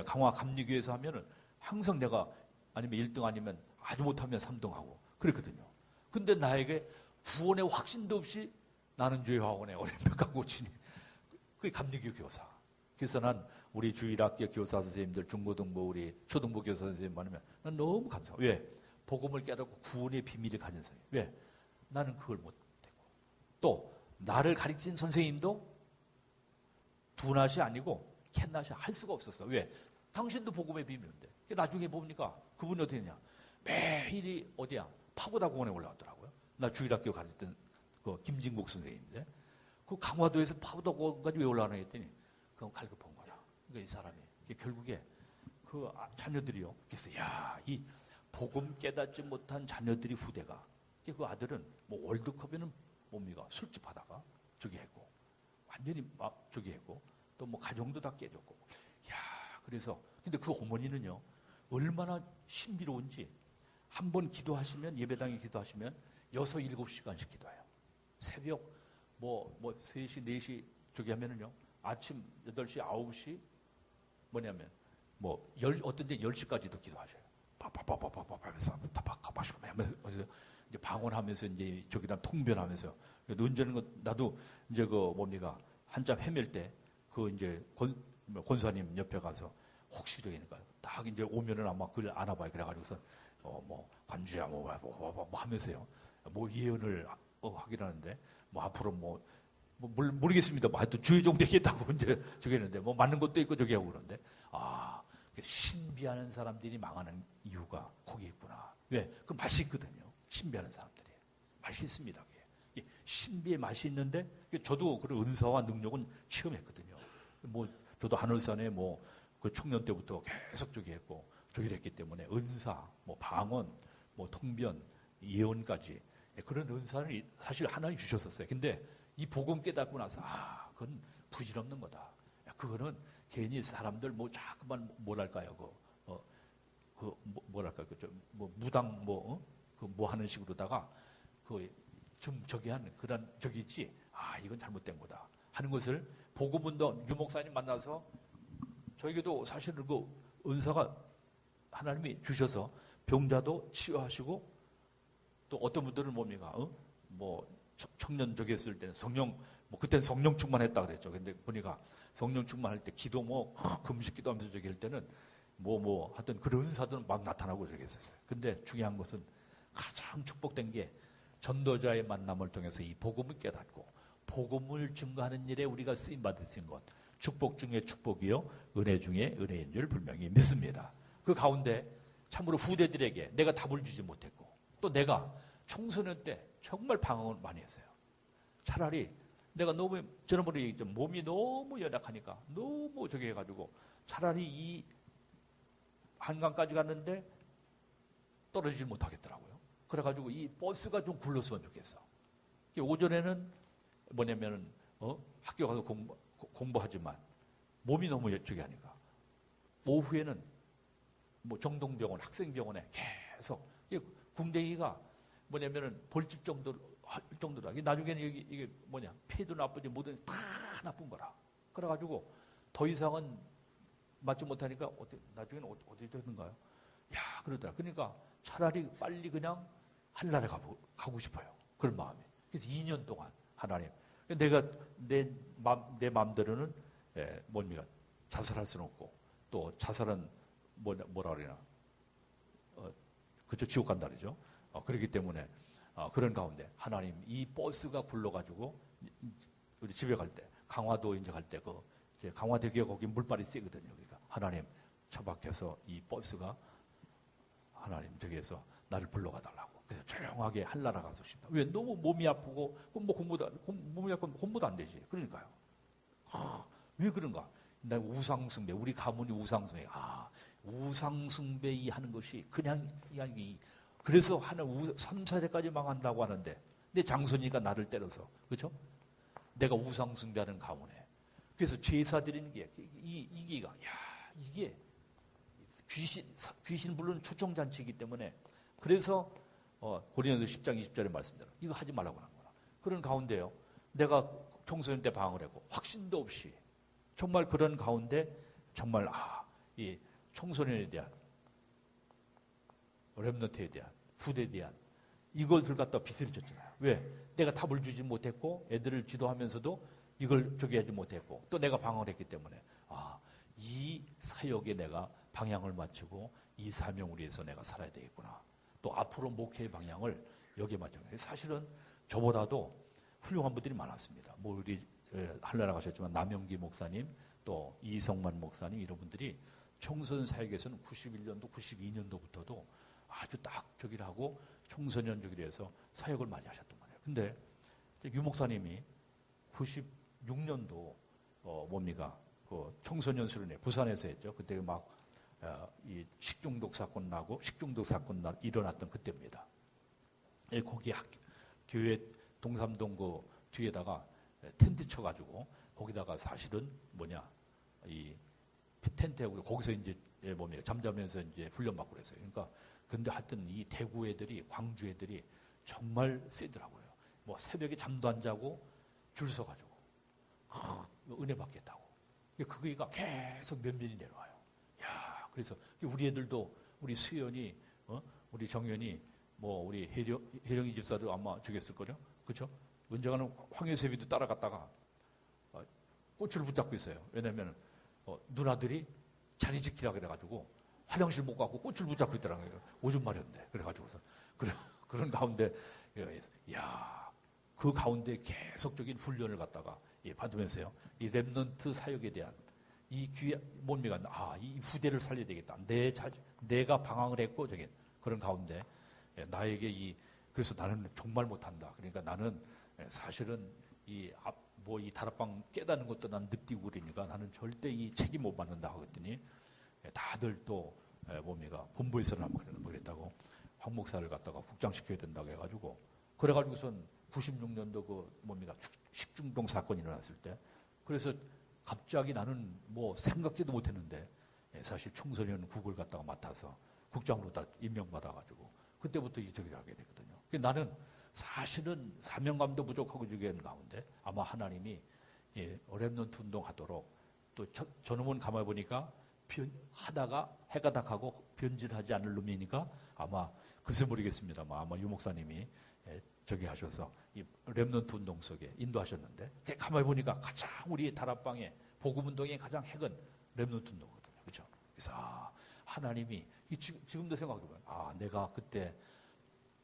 강화 감리교에서 하면은 항상 내가 아니면 1등 아니면 아주 못하면 3등 하고 그랬거든요. 근데 나에게 구원의 확신도 없이 나는 주의 화원에 어린 백합꽃이니 그게 감리교 교사. 그래서 난 우리 주일학교 교사 선생님들, 중고등부, 우리 초등부 교사 선생님 만나면 난 너무 감사해요. 왜? 복음을 깨닫고 구원의 비밀을 가진 선생님. 왜? 나는 그걸 못했고. 또 나를 가르친 선생님도 두낫이 아니고 캔낫이 할 수가 없었어. 왜? 당신도 복음의 비밀인데. 나중에 보니까 그분이 어디 있냐. 매일이 어디야? 파고다 공원에 올라왔더라고요. 나 주일학교 가르쳤던 그 김진국 선생님인데 그 강화도에서 파고다 공원까지 왜 올라가나 했더니 그건 갈급한 거야. 그러니까 이 사람이 결국에 그 자녀들이요. 그래서 이 복음 깨닫지 못한 자녀들이 후대가 그 아들은 뭐 월드컵에는 뭡니까 술집하다가 저기 했고 완전히 막 저기 했고 또 뭐 가정도 다 깨졌고 그래서 근데 그 어머니는요 얼마나 신비로운지 한 번 기도하시면 예배당에 기도하시면 6, 7시간씩 기도해요. 새벽 뭐 3시, 4시 저기 하면은요 아침 8시, 9시 뭐냐면 어떤 데 10시까지도 기도하셔요. 하면서 하면서 이제 방언하면서 이제 저기다 통변하면서 운전하는 거 나도 이제 한참 헤맬 때 이제 권사님 옆에 가서 혹시 저기니까 딱 이제 오면은 아마 그걸 알아봐요. 그래가지고서 관주야 뭐 하면서요 예언을 하긴 하는데 앞으로 모르겠습니다. 하여튼 주의종 되겠다고 이제 저기 했는데 맞는 것도 있고 저기 하고 그러는데 신비하는 사람들이 망하는 이유가 거기 있구나. 왜? 그 맛이 있거든요. 신비하는 사람들이. 맛이 있습니다. 그게. 신비의 맛이 있는데 저도 그런 은사와 능력은 체험했거든요. 저도 하늘산에 그 청년 때부터 계속 저기 했고 저기를 했기 때문에 은사, 방언, 통변, 예언까지 그런 은사를 사실 하나님 주셨었어요. 근데 이 복음 깨닫고 나서 그건 부질없는 거다. 그거는 괜히 사람들 자꾸만 뭐랄까요 무당 하는 식으로다가 좀 저기 하는 그런 저기 있지. 이건 잘못된 거다 하는 것을 복음운동 유목사님 만나서 저에게도 사실은 그 은사가 하나님이 주셔서 병자도 치유하시고 또 어떤 분들은 뭐 청년 저기 했을 때는 성령 뭐 그때는 성령 충만했다 그랬죠. 근데 보니까 성령 충만할 때 기도 뭐 금식 기도하면서 저기 할 때는 뭐 하여튼 그런 은사들은 막 나타나고 저기 했었어요. 근데 중요한 것은 가장 축복된 게 전도자의 만남을 통해서 이 복음을 깨닫고 복음을 증거하는 일에 우리가 쓰임 받을 수 있는 것, 축복 중에 축복이요 은혜 중에 은혜인 줄 분명히 믿습니다. 그 가운데 참으로 후대들에게 내가 답을 주지 못했고 또 내가 청소년 때 정말 방황을 많이 했어요. 차라리 내가 너무 지난번에 얘기했죠. 몸이 너무 연약하니까 너무 저기 해가지고 차라리 이 한강까지 갔는데 떨어지지 못하겠더라고요. 그래가지고 이 버스가 좀 굴렀으면 좋겠어. 오전에는 뭐냐면은 학교 가서 공부하지만 몸이 너무 저기 하니까 오후에는 뭐 정동병원, 학생병원에 계속 궁뎅이가 뭐냐면은 벌집 정도다. 나중에는 이게 뭐냐 폐도 나쁘지 뭐든 다 나쁜 거라. 그래가지고 더 이상은 맞지 못하니까 나중에는 어디 되는가요? 야 그러더라. 그러니까 차라리 빨리 그냥 한나라에 가고 싶어요. 그런 마음이. 그래서 2년 동안 하나님 내가 내 마음대로는 뭡니까 자살할 수는 없고 또 자살은 뭐라 그러나 그쵸 지옥 간다 그러죠. 그렇기 때문에 그런 가운데 하나님 이 버스가 굴러가지고 우리 집에 갈 때 강화도 이제 갈 때 이제 강화대교가 거기 물발이 세거든요. 그러니까 하나님 처박혀서 이 버스가 하나님 저기에서 나를 불러가 달라고. 그래서 조용하게 한나라 가서 싶다. 왜 너무 몸이 아프고 뭐 몸이 아프면 공부도 안 되지. 그러니까요. 왜 그런가? 나 우상숭배 우리 가문이 우상숭배. 우상숭배 하는 것이 그냥 그래서 하는 3, 4대까지 망한다고 하는데 내 장손이가 나를 때려서 그렇죠? 내가 우상숭배하는 가문에 그래서 제사 드리는 게 이게 귀신 부르는 초청잔치이기 때문에 그래서 고린도서 10장 20절의 말씀대로 이거 하지 말라고 하는 거라. 그런 가운데요. 내가 청소년 때 방황을 했고 확신도 없이 정말 그런 가운데 정말 이 청소년에 대한 렘넌트에 대한 후대에 대한 이것을 갖다 빚을 졌잖아요. 왜? 내가 답을 주지 못했고 애들을 지도하면서도 이걸 저기 하지 못했고 또 내가 방황을 했기 때문에 이 사역에 내가 방향을 맞추고 이 사명을 위해서 내가 살아야 되겠구나. 또 앞으로 목회의 방향을 여기에 맞춰요. 사실은 저보다도 훌륭한 분들이 많았습니다. 뭐 우리 한나라 가셨지만 남영기 목사님 또 이성만 목사님 이런 분들이 청소년 사역에서는 91년도 92년도부터도 아주 딱 저기를 하고 청소년 저기를 해서 사역을 많이 하셨단 말이에요. 근데 유 목사님이 96년도 뭡니까 그 청소년 수련회 부산에서 했죠. 그때 이 식중독 사건 일어났던 그때입니다. 거기 교회 동삼동 그 뒤에다가 텐트 쳐가지고 거기다가 사실은 이 텐트하고 거기서 이제 뭡니까 잠자면서 이제 훈련받고 그랬어요. 그러니까 근데 하여튼 이 대구 애들이 광주 애들이 정말 세더라고요. 뭐 새벽에 잠도 안 자고 줄 서가지고 은혜 받겠다고. 그거가 계속 면면이 내려와요. 야, 그래서 우리 애들도 우리 수연이, 우리 정연이, 뭐 우리 혜령이 집사도 아마 저기 했을 거죠, 그렇죠? 언젠가는 황효세비도 따라갔다가 꽃을 붙잡고 있어요. 왜냐하면 누나들이 자리 지키라 그래가지고 화장실 못 가고 꽃을 붙잡고 있더라고요. 오줌 마렸네. 그래가지고서 그런 가운데 그 가운데 계속적인 훈련을 갖다가 받으면서요. 이 렘넌트 사역에 대한 이 뭡니까? 이 후대를 살려야 되겠다. 내가 방황을 했고 그런 가운데 나에게 그래서 나는 정말 못한다. 그러니까 나는 사실은 이 다락방 깨닫는 것도 난 느끼고 그러니까 나는 절대 이 책임 못 받는다 하거든요. 다들 또 뭡니까? 본부에서는 아마 그랬다고 황 목사를 갖다가 국장시켜야 된다고 해가지고 그래가지고선 96년도 그 뭡니까? 식중독 사건이 일어났을 때 그래서 갑자기 나는 뭐 생각지도 못했는데 사실 청소년 국을 갖다가 맡아서 국장으로 다 임명받아가지고 그때부터 저기를 하게 됐거든요. 나는 사실은 사명감도 부족하고 저기한 가운데 아마 하나님이 렘넌트 운동하도록 또 저놈은 가만히 보니까 하다가 해가 닥하고 변질하지 않을 놈이니까 아마 글쎄 모르겠습니다만 아마 유 목사님이 저기 하셔서 이 렘넌트 운동 속에 인도하셨는데 가만히 보니까 가장 우리 다락방에 복음운동의 가장 핵은 렘넌트 운동이거든요. 그렇죠? 그래서 하나님이 지금도 생각해보면 내가 그때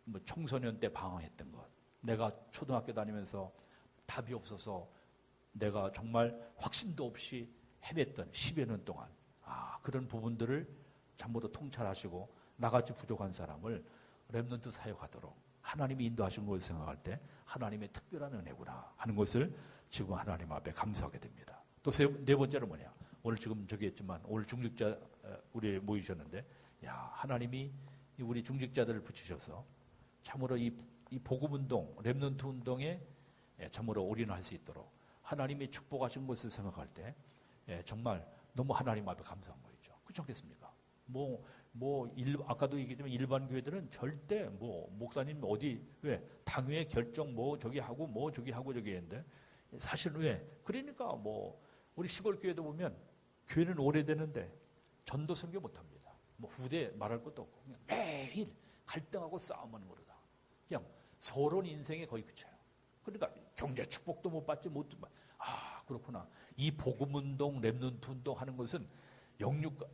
뭐 청소년 때 방황했던 것, 내가 초등학교 다니면서 답이 없어서 내가 정말 확신도 없이 헤맸던 10여 년 동안 그런 부분들을 참으로 통찰하시고 나같이 부족한 사람을 렘넌트 사역하도록 하나님이 인도하신 것을 생각할 때 하나님의 특별한 은혜구나 하는 것을 지금 하나님 앞에 감사하게 됩니다. 또 네 번째는 뭐냐? 오늘 지금 저기 했지만 오늘 중직자 우리 모이셨는데 하나님이 우리 중직자들을 붙이셔서 참으로 이 복음운동, 렘넌트 운동에 참으로 올인할 수 있도록 하나님이 축복하신 것을 생각할 때 정말 너무 하나님 앞에 감사한 거죠. 그렇지 않겠습니까? 아까도 얘기했지만 일반 교회들은 절대 목사님 왜 당회 결정 저기 하고 저기 했는데 사실 왜 그러니까 우리 시골 교회도 보면 교회는 오래되는데 전도 선교 못합니다. 후대 말할 것도 없고 그냥 매일 갈등하고 싸움하는 거다. 그냥 서론 인생에 거의 그쳐요. 그러니까 경제 축복도 못 받지 그렇구나. 이 복음운동, 렘넌트 운동 하는 것은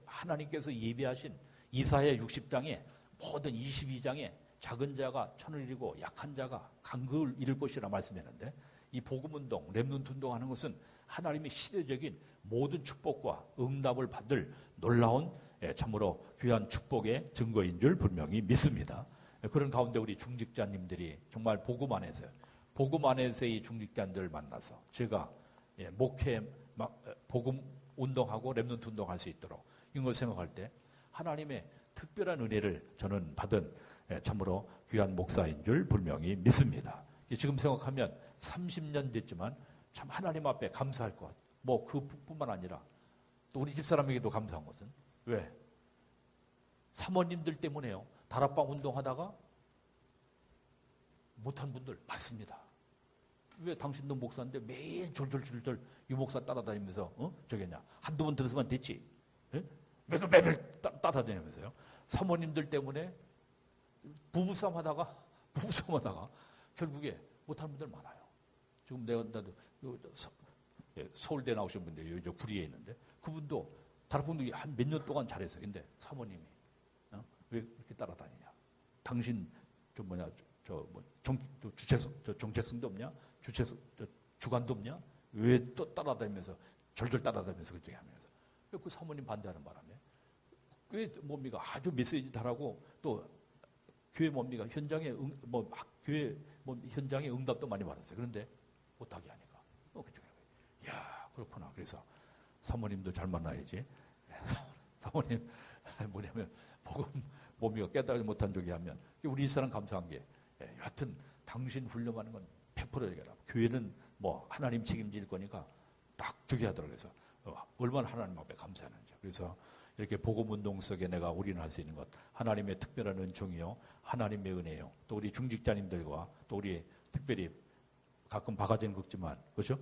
하나님께서 예비하신 이사야 60장에 모든 22장에 작은 자가 천을 이루고 약한 자가 강국을 이룰 것이라 말씀했는데 이 복음운동, 렘넌트 운동 하는 것은 하나님의 시대적인 모든 축복과 응답을 받을 놀라운 참으로 귀한 축복의 증거인 줄 분명히 믿습니다. 그런 가운데 우리 중직자님들이 정말 복음 안에서의 중직자들을 만나서 제가 복음 운동하고 렘넌트 운동할 수 있도록 이걸 생각할 때 하나님의 특별한 은혜를 저는 받은 참으로 귀한 목사인 줄 분명히 믿습니다. 지금 생각하면 30년 됐지만 참 하나님 앞에 감사할 것. 그뿐만 아니라 또 우리 집사람에게도 감사한 것은 왜? 사모님들 때문에요. 다락방 운동하다가 못한 분들 많습니다. 왜 당신도 목사인데 매일 졸졸졸졸 이 목사 따라다니면서 저기냐 한두 번 들었으면 됐지. 매일 따라다니면서요. 사모님들 때문에 부부싸움 하다가 결국에 못한 분들 많아요. 지금 나도 서울대 나오신 분들 여기 구리에 있는데 그분도 다락방도 한 몇 년 동안 잘했어요. 근데 사모님이 왜 이렇게 따라다니냐? 당신 정체성도 없냐? 주관도 없냐? 왜 또 따라다니면서 절절 따라다니면서 그렇게 하면서 그 사모님 반대하는 바람에 왜 뭡니까 아주 메시지 잘하고 또 교회 뭡니까 현장에 교회 현장에 응답도 많이 받았어요. 그런데 못하게 하니까 그렇구나. 그래서 사모님도 잘 만나야지. 사모님 뭐냐면 복음 뭡니까 깨달지 못한 적이 하면 우리 사람 감사한 게 여하튼 당신 훈련하는 건 100% 얘기하라. 교회는 하나님 책임질 거니까 딱 저기 하더라고요. 그래서 얼마나 하나님 앞에 감사하는지. 그래서 이렇게 복음운동 속에 내가 올인할 수 있는 것 하나님의 특별한 은총이요 하나님의 은혜요 또 우리 중직자님들과 또 우리 특별히 가끔 바가지는 긁지만 그렇죠?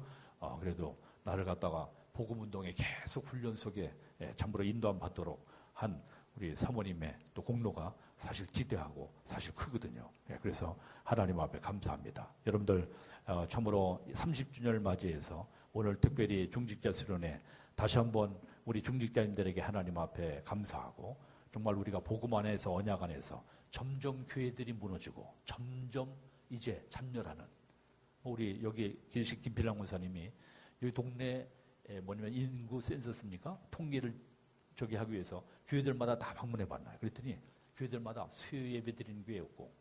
그래도 나를 갖다가 복음운동에 계속 훈련 속에 참으로 인도함 받도록 한 우리 사모님의 또 공로가 사실 지대하고 사실 크거든요. 그래서 하나님 앞에 감사합니다. 여러분들 참으로 30주년을 맞이해서 오늘 특별히 중직자 수련회 다시 한번 우리 중직자님들에게 하나님 앞에 감사하고 정말 우리가 복음 안에서 언약 안에서 점점 교회들이 무너지고 점점 이제 참여하는 우리 여기 계신 김필랑 목사님이 여기 동네 뭐냐면 인구 센서스입니까? 통계를 저기 하기 위해서 교회들마다 다 방문해 봤나요? 그랬더니 교회들마다 수요 예배 드리는 교회 없고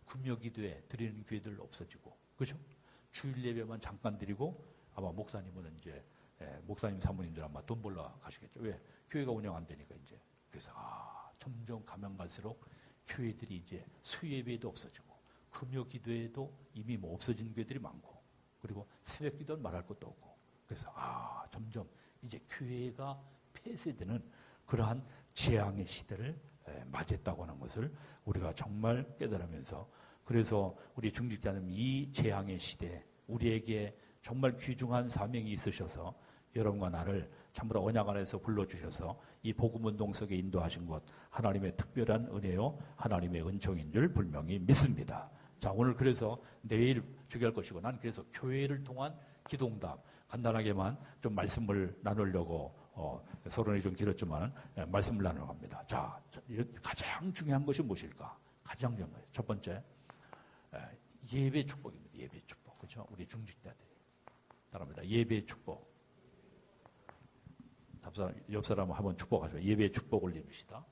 금요 기도회 드리는 교회들 없어지고 그렇죠? 주일 예배만 잠깐 드리고 아마 목사님은 이제 목사님 사모님들 아마 돈 벌러 가시겠죠. 왜? 교회가 운영 안 되니까 이제. 그래서 점점 가면 갈수록 교회들이 이제 수요 예배도 없어지고 금요 기도회도 이미 없어진 교회들이 많고 그리고 새벽 기도는 말할 것도 없고 그래서 점점 이제 교회가 폐쇄되는 그러한 재앙의 시대를 맞이했다고 하는 것을 우리가 정말 깨달으면서 그래서 우리 중직자는 이 재앙의 시대에 우리에게 정말 귀중한 사명이 있으셔서 여러분과 나를 참으로 언약 안에서 불러주셔서 이 복음운동 속에 인도하신 것 하나님의 특별한 은혜요 하나님의 은총인 줄 분명히 믿습니다. 자, 오늘 그래서 내일 주기할 것이고, 난 그래서 교회를 통한 기도응답 간단하게만 좀 말씀을 나누려고 서론이 좀 길었지만 말씀을 나눠갑니다. 자, 가장 중요한 것이 무엇일까? 가장 중요한 것. 첫 번째, 예배 축복입니다. 예배 축복. 그렇죠? 우리 중직자들이 따라합니다. 예배 축복. 옆 사람 한번 축복하죠. 예배 축복을 입으시다.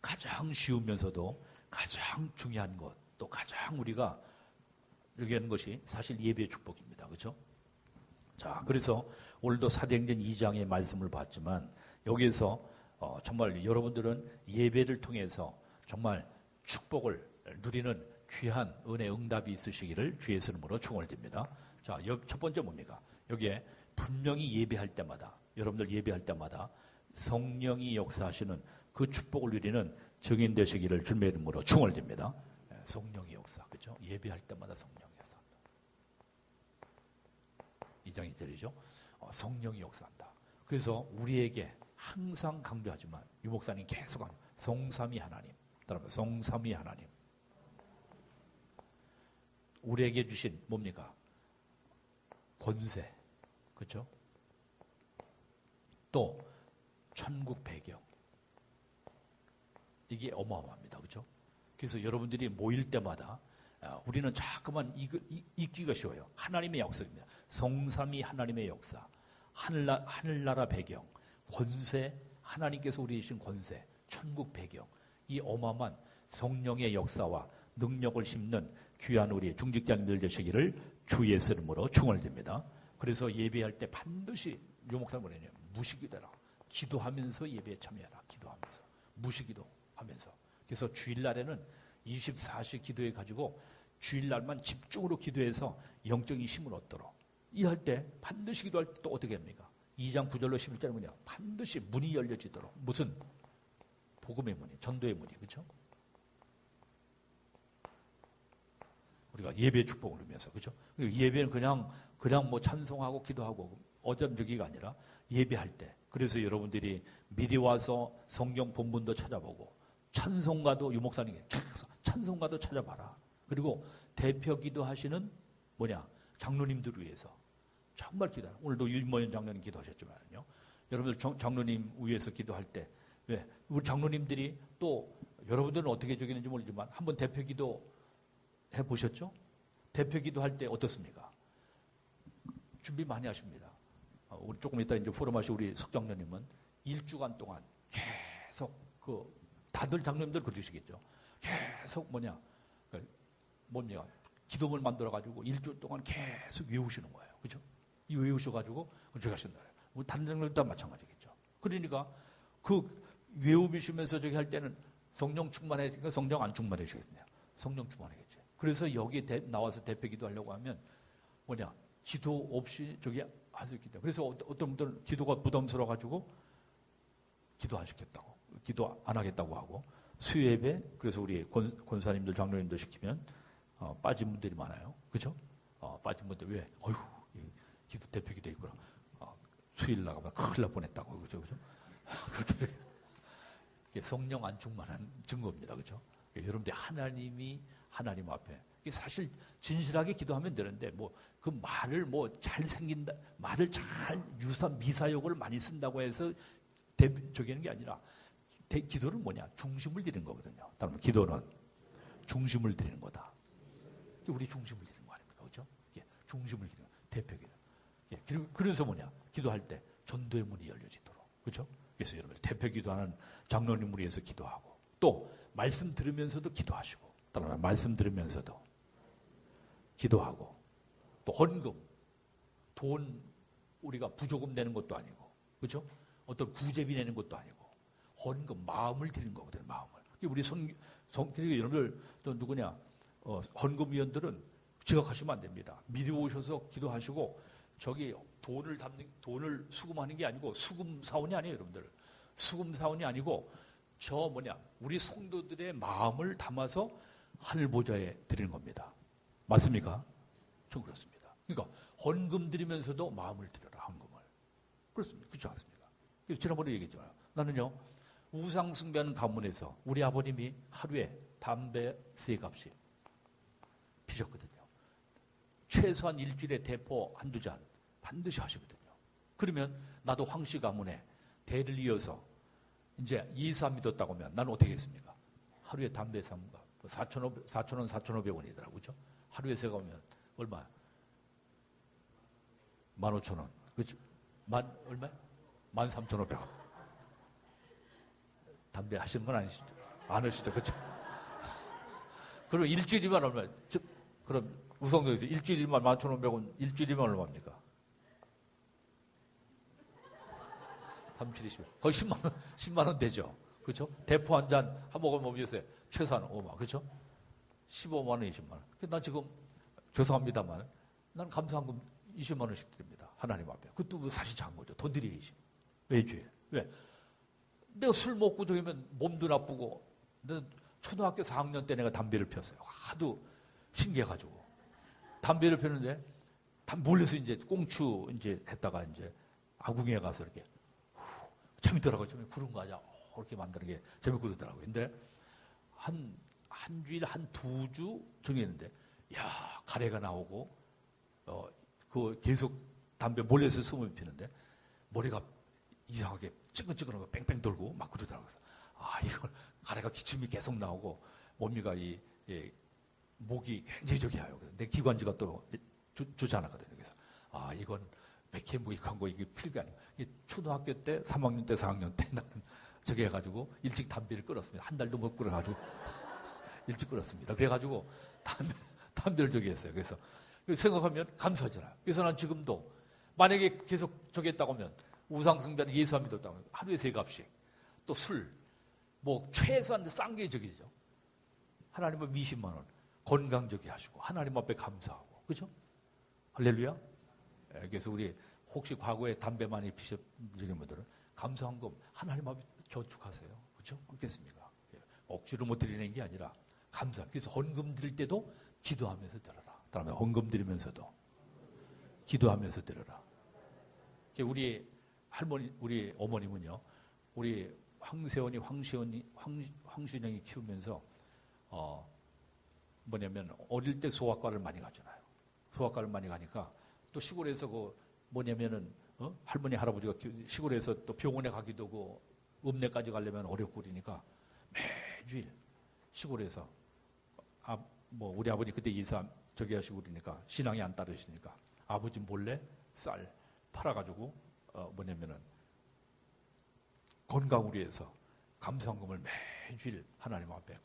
가장 쉬우면서도 가장 중요한 것, 또 가장 우리가 얘기하는 것이 사실 예배의 축복입니다. 그렇죠? 자, 그래서 오늘도 사도행전 2장의 말씀을 봤지만 여기에서 정말 여러분들은 예배를 통해서 정말 축복을 누리는 귀한 은혜 응답이 있으시기를 주의 이름으로 축원드립니다. 자, 첫 번째 뭡니까? 여기에 분명히 예배할 때마다, 여러분들 예배할 때마다 성령이 역사하시는 그 축복을 누리는 증인 되시기를 주님의 이름으로 축원드립니다. 성령의 역사, 그렇죠? 예배할 때마다 성령의 역사한다. 2장이 때리죠. 성령이 역사한다. 그래서 우리에게 항상 강조하지만 유 목사님 계속 성삼위 하나님, 따라서 성삼위 하나님. 우리에게 주신 뭡니까? 권세, 그렇죠? 또 천국 배경. 이게 어마어마합니다. 그렇죠? 그래서 여러분들이 모일 때마다 우리는 자꾸만 잊기가 쉬워요. 하나님의 역사입니다. 성삼위 하나님의 역사, 하늘나라 배경, 권세, 하나님께서 우리에게 주신 권세, 천국 배경, 이 어마어마한 성령의 역사와 능력을 심는 귀한 우리 중직자님들 되시기를 주 예수 이름으로 축원드립니다. 그래서 예배할 때 반드시 요 목사님 뭐래요? 무시기도라. 기도하면서 예배에 참여하라. 기도하면서. 무시기도하면서. 그래서 주일날에는 24시 기도해 가지고 주일날만 집중으로 기도해서 영적인 힘을 얻도록. 이 할 때 반드시 기도할 때 또 어떻게 합니까? 2장 9절로 11절은 뭐냐? 반드시 문이 열려지도록. 무슨? 복음의 문이, 전도의 문이. 그렇죠? 우리가 예배 축복을 누리면서. 그렇죠? 예배는 그냥 뭐 찬송하고 기도하고 어점저기가 아니라 예배할 때. 그래서 여러분들이 미리 와서 성경 본문도 찾아보고 찬송가도 유 목사님께 찬송가도 찾아봐라. 그리고 대표 기도하시는 장로님들을 위해서 정말 기도하라. 오늘도 윤모현 장로님 기도하셨지만요. 여러분들 장로님 위해서 기도할 때 왜? 우리 장로님들이 또 여러분들은 어떻게 적였는지 모르지만 한번 대표 기도 해보셨죠? 대표 기도할 때 어떻습니까? 준비 많이 하십니다. 우리 조금 이따 이제 포럼하실 우리 석장로님은 1주간 동안 계속 다들 장로님들 그러시겠죠. 계속 기도문을 만들어가지고 1주 동안 계속 외우시는 거예요. 그죠? 이 외우셔가지고 저기 하신다. 우리 다른 장로님도 마찬가지겠죠. 그러니까 외우시면서 저기 할 때는 성령 충만해지니까 성령 안 충만해지겠네요. 성령 충만해겠죠. 그래서 여기 나와서 대표 기도하려고 하면 기도 없이 저기 할 수 있기 때문에. 그래서 어떤 분들은 기도가 부담스러워가지고 기도 안 시켰다고. 기도 안 하겠다고 하고. 수요예배, 그래서 우리 권사님들, 장로님들 시키면 빠진 분들이 많아요. 그죠? 빠진 분들, 왜? 어휴, 기도 대표 기도 있구나. 수요일 나가면 큰일 날 뻔했다고. 그죠? 그죠? 그렇게 성령 안 충만한 증거입니다. 그죠? 여러분들 하나님 앞에. 사실 진실하게 기도하면 되는데 그 말을 잘생긴다, 말을 잘 미사역을 많이 쓴다고 해서 저기 하는 게 아니라 기도는 중심을 드리는 거거든요. 다른 기도는 중심을 드리는 거다. 우리 중심을 드리는 거 아닙니까? 그렇죠? 중심을 드리는 대표 기도. 그래서 기도할 때 전도의 문이 열려지도록. 그렇죠? 그래서 여러분 대표 기도하는 장로님을 위해서 기도하고 또 말씀 들으면서도 기도하시고 따라서 말씀 들으면서도 기도하고 또 헌금, 돈 우리가 부조금 내는 것도 아니고 그렇죠? 어떤 구제비 내는 것도 아니고 헌금, 마음을 드리는 거거든요. 마음을. 우리 그리고 여러분들 또 누구냐? 헌금위원들은 지각하시면 안 됩니다. 미리 오셔서 기도하시고 저기 돈을 수금하는 게 아니고 수금 사원이 아니에요, 여러분들. 수금 사원이 아니고 우리 성도들의 마음을 담아서 하늘보좌에 드리는 겁니다. 맞습니까? 전 그렇습니다. 그러니까 헌금 드리면서도 마음을 드려라, 헌금을. 그렇습니다. 그렇지 않습니까? 지난번에 얘기했잖아요. 나는요, 우상 숭배하는 가문에서 우리 아버님이 하루에 담배 세 값이 비셨거든요. 최소한 일주일에 대포 한두 잔 반드시 하시거든요. 그러면 나도 황씨 가문에 대를 이어서 이제 이사 믿었다고 하면 나는 어떻게 했습니까? 하루에 담배 삼가 4,500원, 4,500원이더라고요. 그죠? 하루에 세가 오면 얼마? 15,000원. 그죠? 얼마요? 13,500원. 담배 하시는 건 아니시죠? 안 하시죠? 그죠? 그럼 일주일이면 얼마예요? 그럼 우성도에서 일주일이면 11,500원, 일주일이면 얼마입니까? 37, 20. 거의 10만 원 되죠. 그렇죠? 대포 한 잔 한 모금 먹으면서 최소한 5만, 그렇죠? 15만 원, 20만 원. 난 지금 죄송합니다만 난 감사한금 20만 원씩 드립니다. 하나님 앞에. 그것도 사실 작은 거죠. 더 드려야지. 왜지? 왜? 내가 술 먹고 저기면 몸도 나쁘고. 초등학교 4학년 때 내가 담배를 피웠어요. 하도 신기해가지고. 담배를 피웠는데 몰래서 이제 꽁추 이제 했다가 이제 아궁이에 가서 이렇게 재밌더라고요. 좀 구른 거 아니야. 이렇게 만드는 게 재밌고 그러더라고요. 근데 한 주일, 한 2주 정했는데, 야, 가래가 나오고, 그 계속 담배 몰래서 숨을 피는데, 머리가 이상하게 찌근찌근한 거 뺑뺑 돌고 막 그러더라고요. 아, 이걸 가래가 기침이 계속 나오고, 몸이가 목이 굉장히 저기해요. 내 기관지가 또 좋지 않았거든요. 그래서, 아, 이건 맥히무익한 거 이게 필요가 아니고 초등학교 때 3학년 때 4학년 때 나는 저기 해가지고 일찍 담배를 끊었습니다. 한 달도 못 끊어가지고 일찍 끊었습니다. 그래가지고 담배를 저기 했어요. 그래서 생각하면 감사하잖아요. 그래서 난 지금도 만약에 계속 저기 했다고 하면 우상숭배는 예수 안 믿었다고 하면 하루에 3값씩 또 술 뭐 최소한 싼 게 저기죠. 하나님 앞에 20만 원 건강 저기 하시고 하나님 앞에 감사하고 그죠? 할렐루야. 그래서 우리 혹시 과거에 담배 많이 피셨는 분들은 감사한금 하나님 앞에 저축하세요. 그렇죠? 그렇겠습니까? 억지로 못 드리는 게 아니라 감사. 그래서 헌금 드릴 때도 기도하면서 드려라. 다음에 헌금 드리면서도 기도하면서 드려라. 우리 할머니, 우리 어머님은요, 우리 황세원이, 황신영이 키우면서 뭐냐면 어릴 때 소아과를 많이 가잖아요. 소아과를 많이 가니까 또 시골에서 뭐냐면은 할머니 할아버지가 시골에서 또 병원에 가기도 하고 읍내까지 가려면 어렵고 그러니까 매주일 시골에서 우리 아버님 그때 이사 저기 하시고 그러니까 신앙이 안 따르시니까 아버지 몰래 쌀 팔아가지고 뭐냐면은 건강을 위해서 감사헌금을 매주일 하나님 앞에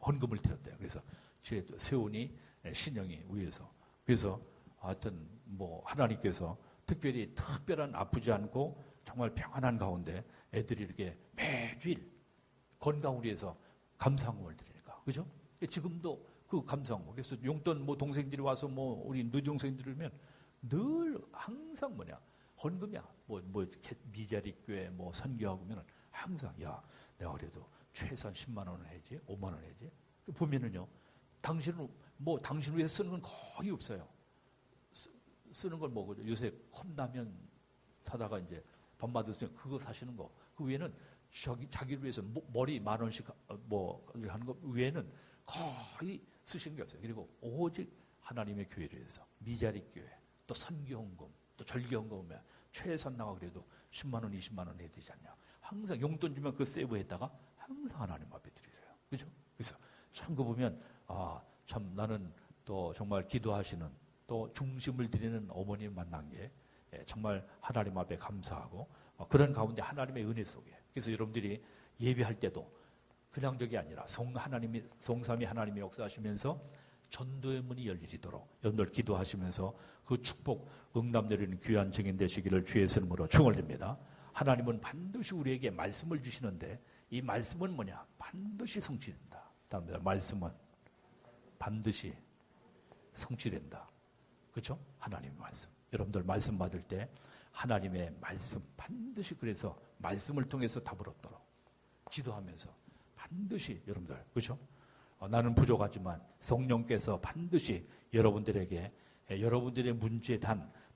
헌금을 드렸대요. 그래서 제 세훈이 신영이 위해서 그래서 하여튼 하나님께서 특별한 아프지 않고 정말 평안한 가운데 애들이 이렇게 매주일 건강을 위해서 감사헌금을 드리니까 그죠? 지금도 그 감사헌금 그래서 용돈 동생들이 와서 우리 누동생들이면 늘 항상 헌금이야. 미자리 교회 선교하고면 항상 내가 그래도 최소한 10만 원을 해야지 5만 원 해야지 보면은요 당신은 당신 위해 쓰는 건 거의 없어요. 쓰는 건 요새 컵라면 사다가 이제 밥 받으시면 그거 사시는 거. 그 외에는 자기를 위해서 머리 10,000원씩 하는 거 외에는 거의 쓰시는 게 없어요. 그리고 오직 하나님의 교회를 위해서 미자리 교회 또 선교헌금 또 절기헌금이면 최소한 나가 그래도 10만 원 20만 원 해야 되지 않냐. 항상 용돈 주면 그 세이브했다가 항상 하나님 앞에 드리세요. 그죠? 그래서 참 그거 보면 참 나는 또 정말 기도하시는 또 중심을 드리는 어머님 만난 게 정말 하나님 앞에 감사하고 그런 가운데 하나님의 은혜 속에 그래서 여러분들이 예배할 때도 그냥 적이 아니라 성삼위 하나님이 역사하시면서 전도의 문이 열리도록 여러분들 기도하시면서 그 축복 응답 내리는 귀한 증인 되시기를 주의 이름으로 축원드립니다. 하나님은 반드시 우리에게 말씀을 주시는데 이 말씀은 뭐냐? 반드시 성취된다. 다음입니다. 말씀은 반드시 성취된다. 그렇죠? 하나님의 말씀. 여러분들 말씀 받을 때 하나님의 말씀 반드시 그래서 말씀을 통해서 답을 얻도록 기도하면서 반드시 여러분들 그렇죠? 나는 부족하지만 성령께서 반드시 여러분들에게 여러분들의 문제에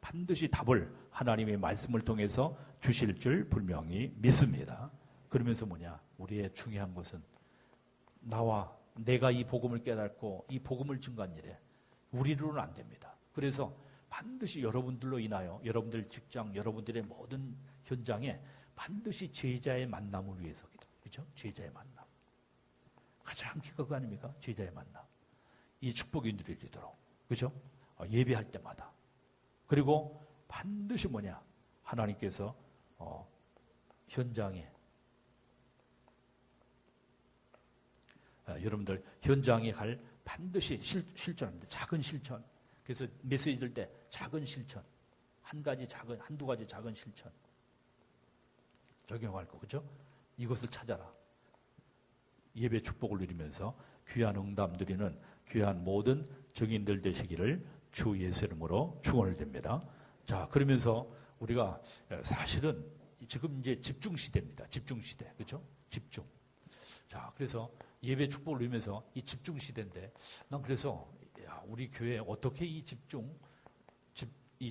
반드시 답을 하나님의 말씀을 통해서 주실 줄 분명히 믿습니다. 그러면서 우리의 중요한 것은 내가 이 복음을 깨닫고 이 복음을 증거한 일에 우리로는 안 됩니다. 그래서 반드시 여러분들로 인하여 여러분들 직장, 여러분들의 모든 현장에 반드시 제자의 만남을 위해서 그죠? 제자의 만남. 가장 기가 그거 아닙니까? 제자의 만남. 이 축복이 누려지도록. 그죠? 예배할 때마다. 그리고 반드시 하나님께서 현장에 여러분들 현장에 갈 반드시 실천합니다. 작은 실천. 그래서 메시지 들 때 작은 실천. 한두 가지 작은 실천. 적용할 거, 그죠? 이것을 찾아라. 예배 축복을 누리면서 귀한 응답 누리는 귀한 모든 증인들 되시기를 주 예수 이름으로 축원을 드립니다. 자, 그러면서 우리가 사실은 지금 이제 집중 시대입니다. 집중 시대. 그죠? 집중. 자, 그래서 예배 축복을 누리면서 이 집중 시대인데 난 그래서 우리 교회에 어떻게 이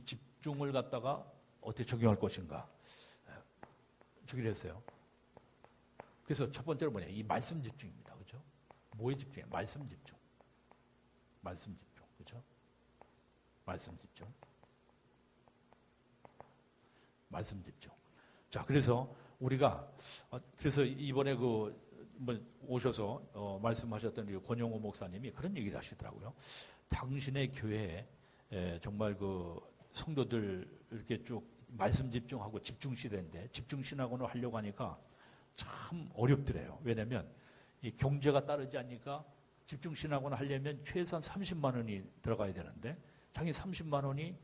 집중을 갖다가 어떻게 적용할 것인가 저기를 했어요. 그래서 첫 번째로 이 말씀 집중입니다. 그죠? 뭐에 집중해요? 말씀 집중. 말씀 집중. 그죠? 말씀 집중. 말씀 집중. 자, 그래서 우리가 그래서 이번에 오셔서 말씀하셨던 우리 권영호 목사님이 그런 얘기를 하시더라고요. 당신의 교회에 정말 성도들 이렇게 쭉 말씀 집중하고 집중 시대인데 집중 신학원을 하려고 하니까 참 어렵더래요. 왜냐하면 이 경제가 따르지 않으니까 집중 신학원을 하려면 최소한 30만 원이 들어가야 되는데 자기 30만 원이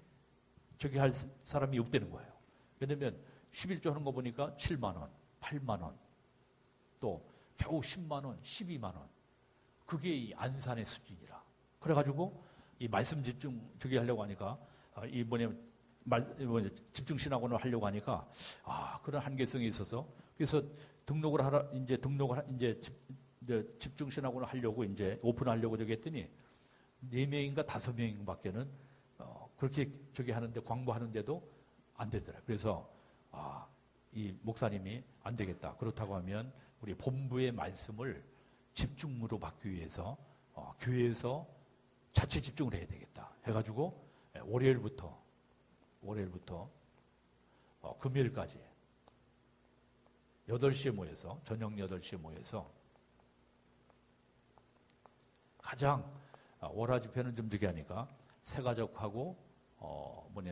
저기 할 사람이 없다는 거예요. 왜냐하면 11조 하는 거 보니까 7만 원, 8만 원, 또 겨우 10만 원, 12만 원. 그게 이 안산의 수준이라. 그래가지고 이 말씀 집중 저기 하려고 하니까 이번에 집중 신학원을 하려고 하니까 그런 한계성이 있어서 그래서 집중 신학원을 하려고 이제 오픈하려고 저기 했더니 4명인가 5명밖에는 그렇게 저기 하는데 광고하는데도 안 되더라고요. 그래서 이 목사님이 안 되겠다. 그렇다고 하면 우리 본부의 말씀을 집중으로 받기 위해서 교회에서 자체 집중을 해야 되겠다. 해가지고 월요일부터 금요일까지 8시에 모여서 저녁 8시에 모여서 가장 월화 집회는 좀 늦게 하니까 새가족하고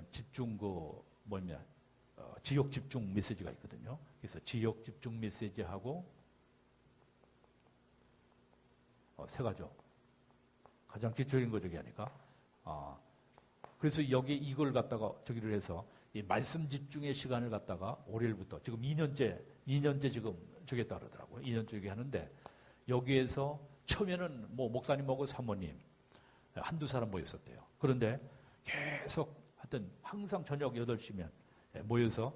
집중 지역 집중 메시지가 있거든요. 그래서 지역 집중 메시지하고 새가족 가장 기초적인 거 저기 하니까 그래서 여기 이걸 갖다가 저기를 해서 이 말씀 집중의 시간을 갖다가 월요일부터 지금 2년째 지금 저기 따르더라고요. 2년째 저기 하는데 여기에서 처음에는 목사님하고 사모님 한두 사람 모였었대요. 그런데 계속 하여튼 항상 저녁 8시면 모여서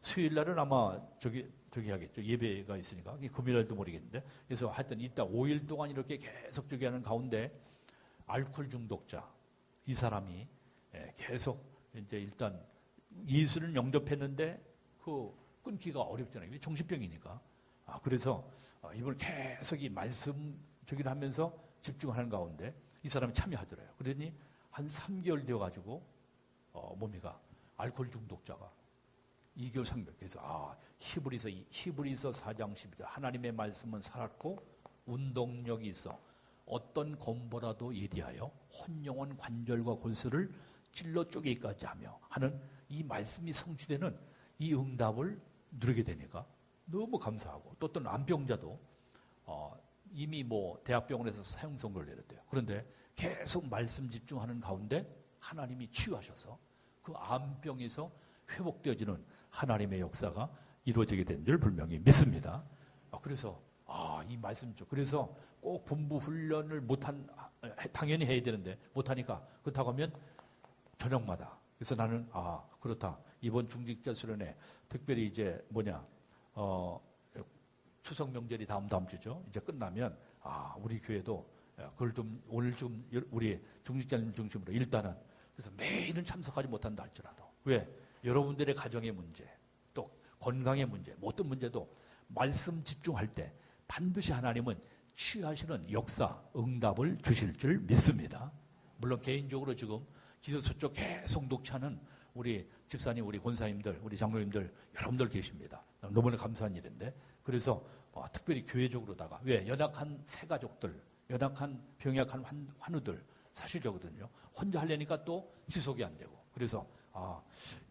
수요일 날은 아마 저기 하겠죠. 예배가 있으니까. 금요일 날도 모르겠는데. 그래서 하여튼 이따 5일 동안 이렇게 계속 저기 하는 가운데 알코올 중독자 이 사람이 계속 이제 일단 예수를 영접했는데 끊기가 어렵잖아요. 정신병이니까. 그래서 이걸 계속 이 말씀 저기를 하면서 집중하는 가운데 이 사람이 참여하더래요. 그러더니 한 3개월 되어가지고 몸이가 알코올 중독자가 2개월 3개월. 그래서 히브리서 4장 12절 하나님의 말씀은 살았고 운동력이 있어 어떤 검보라도 예리하여 혼영한 관절과 골수를 찔러 쪼개기까지 하며 하는 이 말씀이 성취되는 이 응답을 누리게 되니까 너무 감사하고 또 어떤 암병자도 이미 대학병원에서 사형 선고를 내렸대요. 그런데 계속 말씀 집중하는 가운데 하나님이 치유하셔서 그 암병에서 회복되어지는 하나님의 역사가 이루어지게 된 줄 분명히 믿습니다. 그래서 이 말씀 좀 그래서 꼭 본부 훈련을 당연히 해야 되는데 못하니까 그렇다고 하면 저녁마다 그래서 나는 그렇다. 이번 중직자 수련회 특별히 이제 추석 명절이 다음 주죠. 이제 끝나면 우리 교회도 그걸 좀 오늘 좀 우리 중직자님 중심으로 일단은 그래서 매일은 참석하지 못한다 할지라도 왜 여러분들의 가정의 문제 또 건강의 문제, 어떤 문제도 말씀 집중할 때 반드시 하나님은 취하시는 역사, 응답을 주실 줄 믿습니다. 물론 개인적으로 지금 기도서 쪽 계속 녹취하는 우리 집사님, 우리 권사님들, 우리 장로님들 여러분들 계십니다. 너무나 감사한 일인데, 그래서 특별히 교회적으로다가 왜 연약한 새가족들, 연약한 병약한 환우들 사실이거든요. 혼자 하려니까 또 지속이 안 되고, 그래서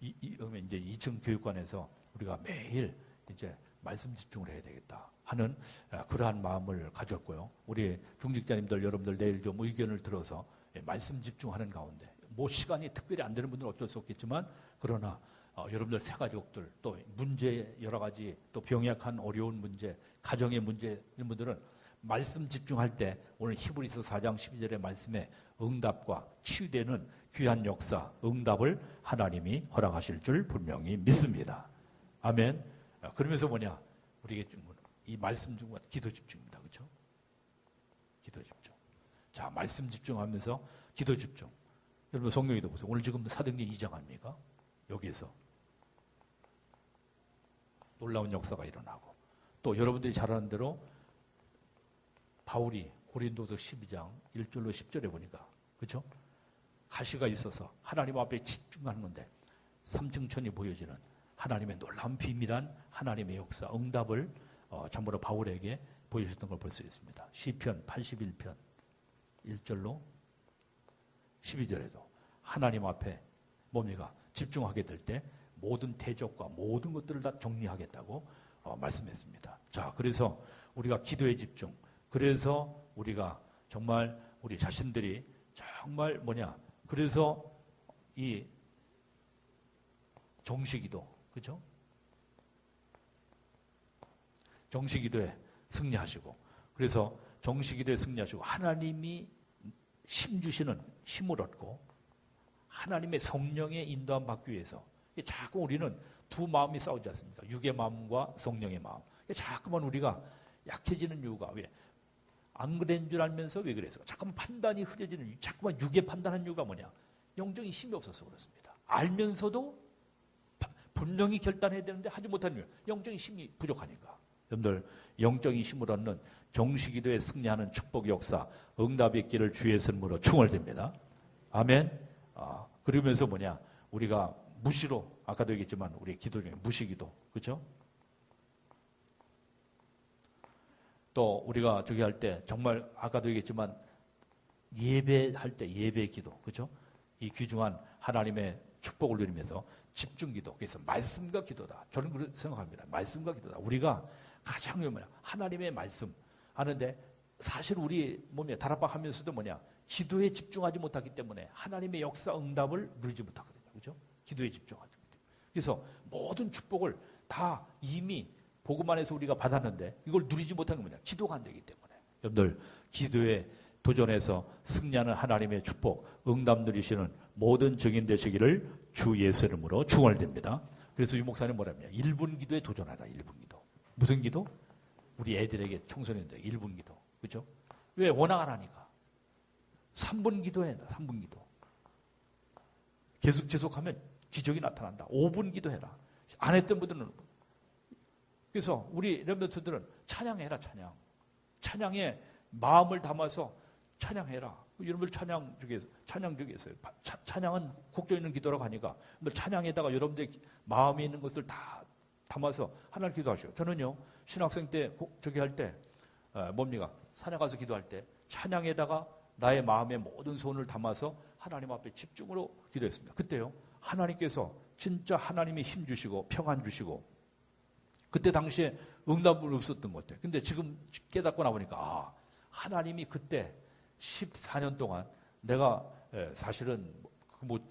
이제 2층 교육관에서 우리가 매일 이제 말씀 집중을 해야 되겠다 하는 그러한 마음을 가졌고요. 우리 중직자님들 여러분들 내일 좀 의견을 들어서 말씀 집중하는 가운데 뭐 시간이 특별히 안 되는 분들은 어쩔 수 없겠지만, 그러나 여러분들 새가족들 또 문제 여러 가지 또 병약한 어려운 문제, 가정의 문제 있는 분들은 말씀 집중할 때 오늘 히브리서 4장 12절의 말씀에 응답과 치유되는 귀한 역사, 응답을 하나님이 허락하실 줄 분명히 믿습니다. 아멘. 그러면서 뭐냐? 우리에게 이 말씀 중과 기도 집중입니다. 그렇죠? 기도 집중. 자, 말씀 집중하면서 기도 집중. 여러분 성경에도 보세요. 오늘 지금 사도행전 2장 아닙니까? 여기에서 놀라운 역사가 일어나고, 또 여러분들이 잘 아는 대로 바울이 고린도서 12장 1절로 10절에 보니까, 그렇죠? 가시가 있어서 하나님 앞에 집중하는 건데 3층천이 보여지는 하나님의 놀라운 비밀한 하나님의 역사, 응답을 참으로 바울에게 보여주셨던 걸 볼 수 있습니다. 시편 81편 1절로 12절에도 하나님 앞에 뭡니까? 집중하게 될 때 모든 대적과 모든 것들을 다 정리하겠다고 말씀했습니다. 자, 그래서 우리가 기도에 집중, 그래서 우리가 정말 우리 자신들이 정말 그래서 이 정시기도, 그죠? 정시기도에 승리하시고, 그래서 정시기도에 승리하시고 하나님이 힘 주시는 힘을 얻고 하나님의 성령의 인도함 받기 위해서 자꾸 우리는 두 마음이 싸우지 않습니까? 육의 마음과 성령의 마음. 자꾸만 우리가 약해지는 이유가 왜? 안 그런 줄 알면서 왜 그래서? 자꾸만 판단이 흐려지는, 자꾸만 육의 판단하는 이유가 뭐냐? 영적인 힘이 없어서 그렇습니다. 알면서도 분명히 결단해야 되는데 하지 못하는 이유, 영적인 힘이 부족하니까. 여러분들 영적인 힘을 얻는 정시기도에 승리하는 축복 역사, 응답의 길을 주의 선물로 충월됩니다. 아멘. 그러면서 우리가 무시로, 아까도 얘기했지만 우리 기도 중에 무시기도, 그렇죠? 또 우리가 저기 할 때 정말 아까도 얘기했지만 예배할 때 예배 기도, 그렇죠? 이 귀중한 하나님의 축복을 누리면서 집중 기도, 그래서 말씀과 기도다. 저는 그렇게 생각합니다. 말씀과 기도다. 우리가 가장 하나님의 말씀 하는데, 사실 우리 몸에 다락방하면서도 기도에 집중하지 못하기 때문에 하나님의 역사 응답을 누리지 못하거든요. 그렇죠? 기도에 집중하지 못해요. 그래서 모든 축복을 다 이미 복음 안에서 우리가 받았는데 이걸 누리지 못하는 게 기도가 안 되기 때문에. 여러분들 기도에 도전해서 승리하는 하나님의 축복, 응답 누리시는 모든 증인 되시기를 주 예수 이름으로 축원드립니다. 그래서 유 목사님 뭐라냐? 1분 기도에 도전하라. 1분 기도. 무슨 기도? 우리 애들에게, 청소년들에게 1분 기도. 그렇죠? 왜? 워낙 안 하니까. 3분 기도해. 3분 기도. 계속하면 기적이 나타난다. 5분 기도해라. 안 했던 분들은. 그래서 우리 렘넌트들은 찬양해라. 찬양에 마음을 담아서 찬양해라. 여러분들 찬양 중에 있어요. 찬양은 곡조 있는 기도라고 하니까 찬양에다가 여러분들 마음에 있는 것을 다 담아서 하나님 기도하시오. 저는요, 신학생 때 저기 할 때 산에 가서 기도할 때 찬양에다가 나의 마음의 모든 소원을 담아서 하나님 앞에 집중으로 기도했습니다. 그때요, 하나님께서 진짜 하나님이 힘 주시고 평안 주시고, 그때 당시에 응답은 없었던 것 같아요. 근데 지금 깨닫고 나보니까 하나님이 그때 14년 동안 내가 사실은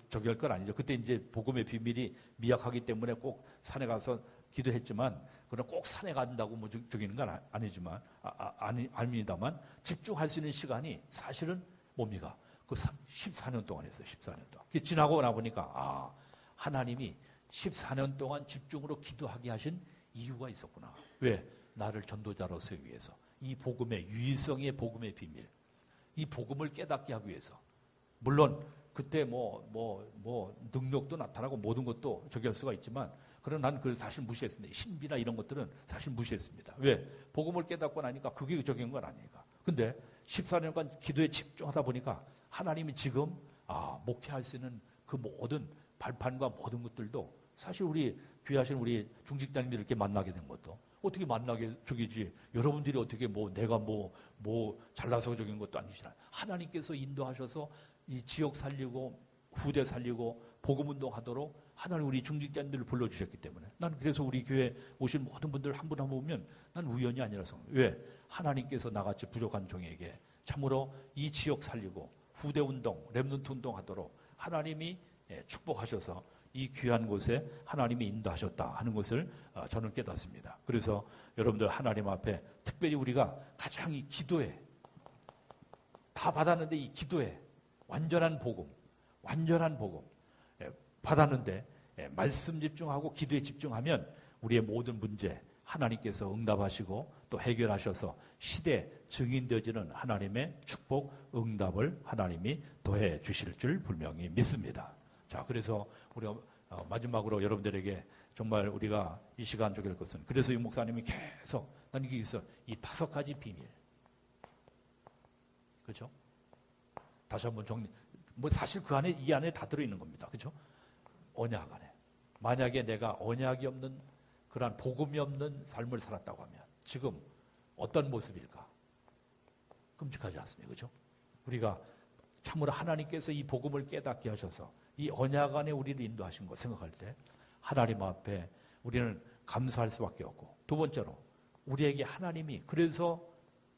저기 할 건 아니죠. 그때 이제 복음의 비밀이 미약하기 때문에 꼭 산에 가서 기도했지만, 그럼 꼭 산에 간다고 저기는 건 아니지만, 아닙니다만, 집중할 수 있는 시간이 사실은 뭡니까? 그 14년 동안 했어요. 14년 동안. 지나고 나보니까, 하나님이 14년 동안 집중으로 기도하게 하신 이유가 있었구나. 왜? 나를 전도자로 세우기 위해서. 이 복음의 유의성의 복음의 비밀. 이 복음을 깨닫게 하기 위해서. 물론, 그때 능력도 나타나고 모든 것도 저기 할 수가 있지만, 그러나 나는 그걸 사실 무시했습니다. 신비나 이런 것들은 사실 무시했습니다. 왜? 복음을 깨닫고 나니까 그게 적인 건 아니니까. 근데 14년간 기도에 집중하다 보니까 하나님이 지금 목회할 수 있는 그 모든 발판과 모든 것들도 사실 우리 귀하신 우리 중직자님들 이렇게 만나게 된 것도 어떻게 만나게 저기지 여러분들이 어떻게 내가 잘나서 적인 것도 아니시잖아요. 하나님께서 인도하셔서 이 지역 살리고 후대 살리고 복음 운동하도록 하나님 우리 중직자님들을 불러주셨기 때문에 난 그래서 우리 교회 오신 모든 분들 한 분 한 분 보면 난 우연이 아니라서 왜? 하나님께서 나같이 부족한 종에게 참으로 이 지역 살리고 후대 운동, 렘넌트 운동하도록 하나님이 축복하셔서 이 귀한 곳에 하나님이 인도하셨다 하는 것을 저는 깨닫습니다. 그래서 여러분들 하나님 앞에 특별히 우리가 가장 이 기도에 다 받았는데 이 기도에 완전한 복음 받았는데 말씀 집중하고 기도에 집중하면 우리의 모든 문제 하나님께서 응답하시고 또 해결하셔서 시대 증인되어지는 하나님의 축복 응답을 하나님이 더해 주실 줄 분명히 믿습니다. 자, 그래서 우리가 마지막으로 여러분들에게 정말 우리가 이 시간 주길 것은 그래서 이 목사님이 계속 난 여기서 이 5가지 비밀 그렇죠? 다시 한번 정리 사실 그 안에 이 안에 다 들어있는 겁니다. 그렇죠? 언약 안에 만약에 내가 언약이 없는 그러한 복음이 없는 삶을 살았다고 하면 지금 어떤 모습일까? 끔찍하지 않습니까? 그렇죠? 우리가 참으로 하나님께서 이 복음을 깨닫게 하셔서 이 언약 안에 우리를 인도하신 것 생각할 때 하나님 앞에 우리는 감사할 수밖에 없고 두 번째로 우리에게 하나님이 그래서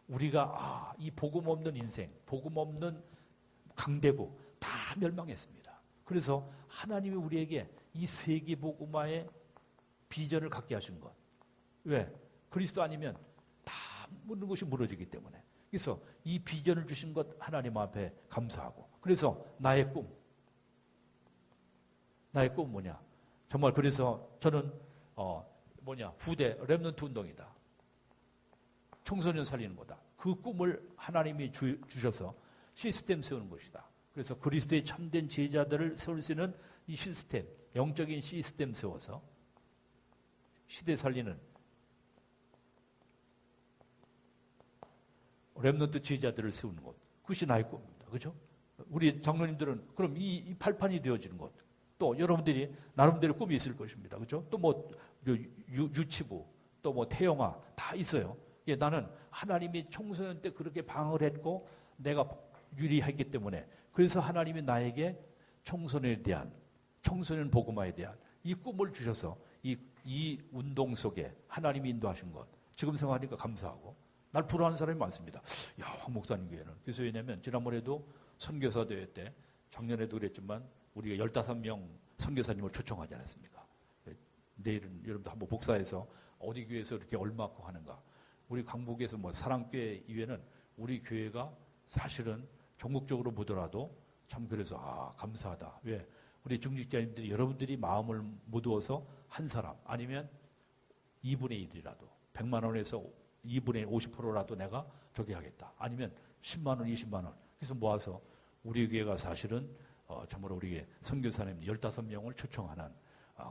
우리가 이 복음 없는 인생, 복음 없는 강대국 다 멸망했습니다. 그래서 하나님이 우리에게 이 세계 복음화의 비전을 갖게 하신 것. 왜? 그리스도 아니면 다 모든 것이 무너지기 때문에. 그래서 이 비전을 주신 것 하나님 앞에 감사하고. 그래서 나의 꿈 뭐냐? 정말 그래서 저는 후대 렘넌트 운동이다. 청소년 살리는 거다. 그 꿈을 하나님이 주셔서 시스템 세우는 것이다. 그래서 그리스도의 참된 제자들을 세울 수 있는 이 시스템, 영적인 시스템 세워서 시대 살리는 렘넌트 제자들을 세우는 것. 그것이 나의 꿈입니다. 그렇죠? 우리 장로님들은 그럼 이 발판이 되어지는 것. 또 여러분들이 나름대로 꿈이 있을 것입니다. 그렇죠? 또 유치부, 또 태영아 다 있어요. 예, 나는 하나님이 청소년 때 그렇게 방을 했고 내가 유리했기 때문에 그래서 하나님이 나에게 청소년에 대한 청소년 복음화에 대한 이 꿈을 주셔서 이 운동 속에 하나님이 인도하신 것 지금 생각하니까 감사하고 날 부러워하는 사람이 많습니다. 야, 황 목사님 교회는 그래서 왜냐하면 지난번에도 선교사 대회 때 작년에도 그랬지만 우리가 15명 선교사님을 초청하지 않았습니까? 내일은 여러분도 한번 복사해서 어디 교회에서 이렇게 얼마큼 하는가. 우리 강북에서 사랑교회 이외에는 우리 교회가 사실은 전국적으로 보더라도 참 그래서 감사하다. 왜? 우리 중직자님들이 여러분들이 마음을 모두어서 한 사람 아니면 2분의 1이라도 100만 원에서 2분의 50%라도 내가 저기 하겠다. 아니면 10만 원, 20만 원. 그래서 모아서 우리 교회가 사실은 참으로 우리 선교사님 15명을 초청하는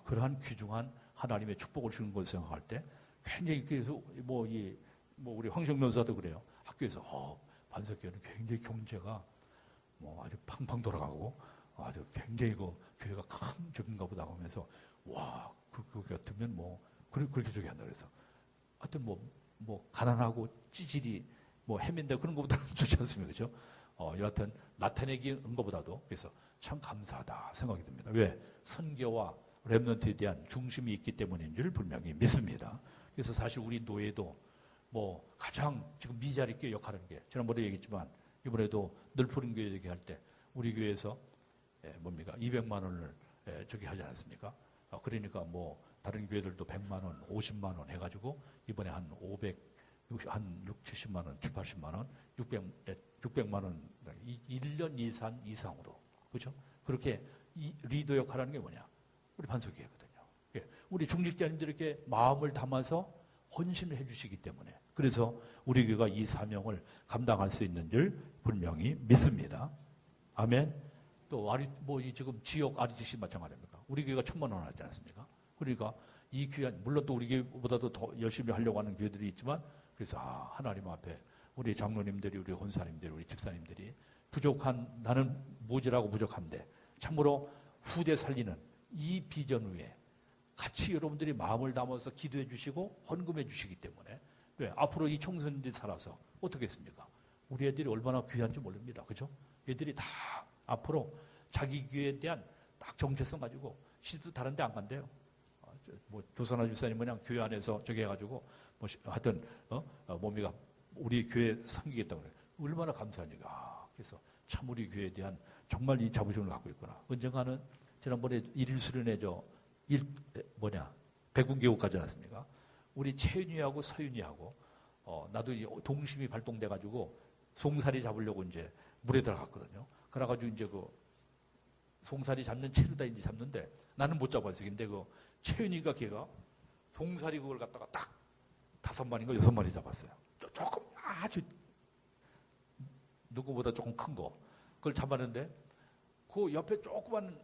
그러한 귀중한 하나님의 축복을 주는 것을 생각할 때 굉장히 그래서 우리 황정 변호사도 그래요. 학교에서 반석교회는 굉장히 경제가 아주 팡팡 돌아가고 아주 굉장히 교회가 강적인가 보다 하면서 그 같으면 그렇게 저기 한다 그래서 하여튼 가난하고 찌질이 헤맨다 그런 것보다는 좋지 않습니까? 그죠? 여하튼 나타내기는 것보다도 그래서 참 감사하다 생각이 듭니다. 왜? 선교와 렘넌트에 대한 중심이 있기 때문인 줄 분명히 믿습니다. 그래서 사실 우리 노예도 가장 지금 미자리 교회 역할하는 게 지난번에 얘기했지만 이번에도 늘푸른 교회 얘기할 때 우리 교회에서 200만 원을 저기 하지 않았습니까? 그러니까 다른 교회들도 100만 원, 50만 원 해가지고 이번에 한 6, 70만 원, 7, 80만 원, 600만 원 1년 이상으로 그렇죠? 그렇게 이 리더 역할하는 게 뭐냐? 우리 반석교회거든요. 우리 중직자님들이 이렇게 마음을 담아서 헌신을 해주시기 때문에 그래서 우리 교회가 이 사명을 감당할 수 있는 줄 분명히 믿습니다. 아멘. 또 지금 지역 RTC 마찬가지입니까? 우리 교회가 1,000만 원 하지 않습니까? 그러니까 이 귀한, 물론 또 우리 교회보다도 더 열심히 하려고 하는 교회들이 있지만, 그래서 하나님 앞에 우리 장로님들이, 우리 권사님들이, 우리 집사님들이 부족한, 나는 모자라고 부족한데 참으로 후대 살리는 이 비전 위에 같이 여러분들이 마음을 담아서 기도해 주시고 헌금해 주시기 때문에, 왜? 앞으로 이 청소년들이 살아서 어떻게 했습니까? 우리 애들이 얼마나 귀한지 모릅니다. 그죠? 애들이 다 앞으로 자기 교회에 대한 딱 정체성 가지고 시도 다른 데 안 간대요. 뭐 조선아 집사님 그냥 교회 안에서 저기 해가지고 뭐 하여튼 몸이가 우리 교회 섬기겠다고 그래요. 얼마나 감사하니까. 그래서 참 우리 교회에 대한 정말 이 자부심을 갖고 있구나. 언젠가는 지난번에 일일 수련회 백운계곡 가지 않았습니까? 우리 채윤이하고 서윤이하고 나도 동심이 발동돼가지고 송사리 잡으려고 이제 물에 들어갔거든요. 그래가지고 이제 그 송사리 잡는 채로다 이제 잡는데 나는 못 잡았어요. 근데 그 채윤이가 걔가 송사리 그걸 갖다가 딱 5마리인가 6마리 잡았어요. 조금 아주 누구보다 조금 큰 거. 그걸 잡았는데 그 옆에 조그만